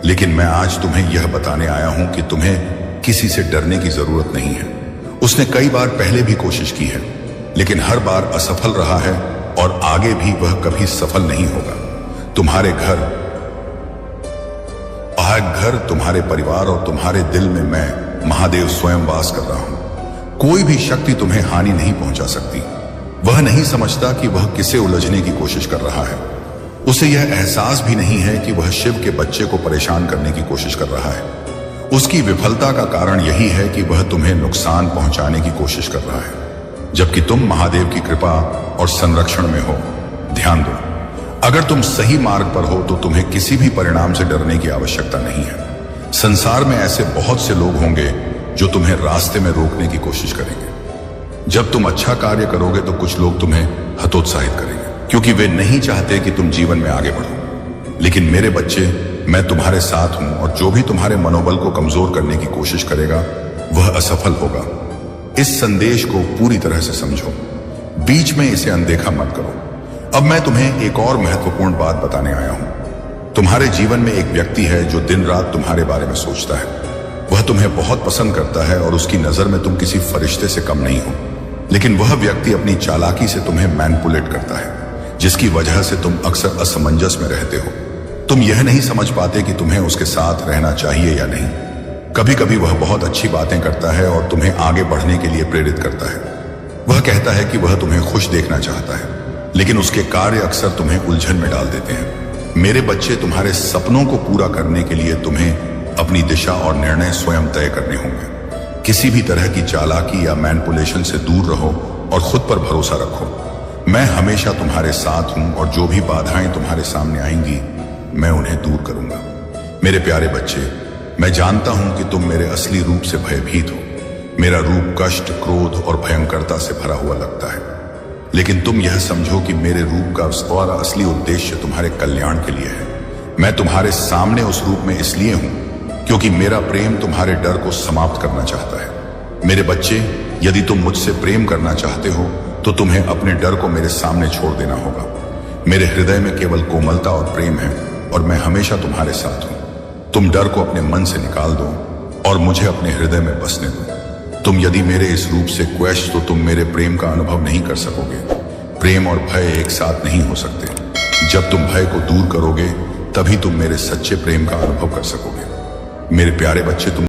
लेकिन मैं आज तुम्हें यह बताने आया हूं कि तुम्हें किसी से डरने की जरूरत नहीं है। उसने कई बार पहले भी कोशिश की है, लेकिन हर बार असफल रहा है और आगे भी वह कभी सफल नहीं होगा। तुम्हारे घर, तुम्हारे परिवार और तुम्हारे दिल में मैं महादेव स्वयं वास कर रहा हूं। कोई भी शक्ति तुम्हें हानि नहीं पहुंचा सकती। वह नहीं समझता कि वह किसे उलझने की कोशिश कर रहा है। उसे यह एहसास भी नहीं है कि वह शिव के बच्चे को परेशान करने की कोशिश कर रहा है। उसकी विफलता का कारण यही है कि वह तुम्हें नुकसान पहुंचाने की कोशिश कर रहा है, जबकि तुम महादेव की कृपा और संरक्षण में हो। ध्यान दो, अगर तुम सही मार्ग पर हो तो तुम्हें किसी भी परिणाम से डरने की आवश्यकता नहीं है। संसार में ऐसे बहुत से लोग होंगे जो तुम्हें रास्ते में रोकने की कोशिश करेंगे। जब तुम अच्छा कार्य करोगे तो कुछ लोग तुम्हें हतोत्साहित करेंगे, क्योंकि वे नहीं चाहते कि तुम जीवन में आगे बढ़ो। लेकिन मेरे बच्चे, मैं तुम्हारे साथ हूं और जो भी तुम्हारे मनोबल को कमजोर करने की कोशिश करेगा वह असफल होगा। इस संदेश को पूरी तरह से समझो, बीच में इसे अनदेखा मत करो। अब मैं तुम्हें एक और महत्वपूर्ण बात बताने आया हूं। तुम्हारे जीवन में एक व्यक्ति है जो दिन रात तुम्हारे बारे में सोचता है। वह तुम्हें बहुत पसंद करता है और उसकी नजर में तुम किसी फरिश्ते से कम नहीं हो। लेकिन वह व्यक्ति अपनी चालाकी से तुम्हें मैनिपुलेट करता है, जिसकी वजह से तुम अक्सर असमंजस में रहते हो। तुम यह नहीं समझ पाते कि तुम्हें उसके साथ रहना चाहिए या नहीं। कभी कभी वह बहुत अच्छी बातें करता है और तुम्हें आगे बढ़ने के लिए प्रेरित करता है। वह कहता है कि वह तुम्हें खुश देखना चाहता है, लेकिन उसके कार्य अक्सर तुम्हें उलझन में डाल देते हैं। मेरे बच्चे, तुम्हारे सपनों को पूरा करने के लिए तुम्हें अपनी दिशा और निर्णय स्वयं तय करने होंगे। किसी भी तरह की चालाकी या मैनिपुलेशन से दूर रहो और खुद पर भरोसा रखो। मैं हमेशा तुम्हारे साथ हूं और जो भी बाधाएं तुम्हारे सामने आएंगी, मैं उन्हें दूर करूंगा। मेरे प्यारे बच्चे, मैं जानता हूं कि तुम मेरे असली रूप से भयभीत हो। मेरा रूप कष्ट, क्रोध और भयंकरता से भरा हुआ लगता है, लेकिन तुम यह समझो कि मेरे रूप का असली उद्देश्य तुम्हारे कल्याण के लिए है। मैं तुम्हारे सामने उस रूप में इसलिए हूं क्योंकि मेरा प्रेम तुम्हारे डर को समाप्त करना चाहता है। मेरे बच्चे, यदि तुम मुझसे प्रेम करना चाहते हो तो तुम्हें अपने डर को मेरे सामने छोड़ देना होगा। मेरे हृदय में केवल कोमलता और प्रेम है और मैं हमेशा तुम्हारे साथ हूं। तुम डर को अपने मन से निकाल दो और मुझे अपने हृदय में बसने दो। तुम यदि मेरे इस रूप से क्वैश, तो तुम मेरे प्रेम का अनुभव नहीं कर सकोगे। प्रेम और भय एक साथ नहीं हो सकते। जब तुम भय को दूर करोगे, तभी तुम मेरे सच्चे प्रेम का अनुभव कर सकोगे। मेरे प्यारे बच्चे, तुम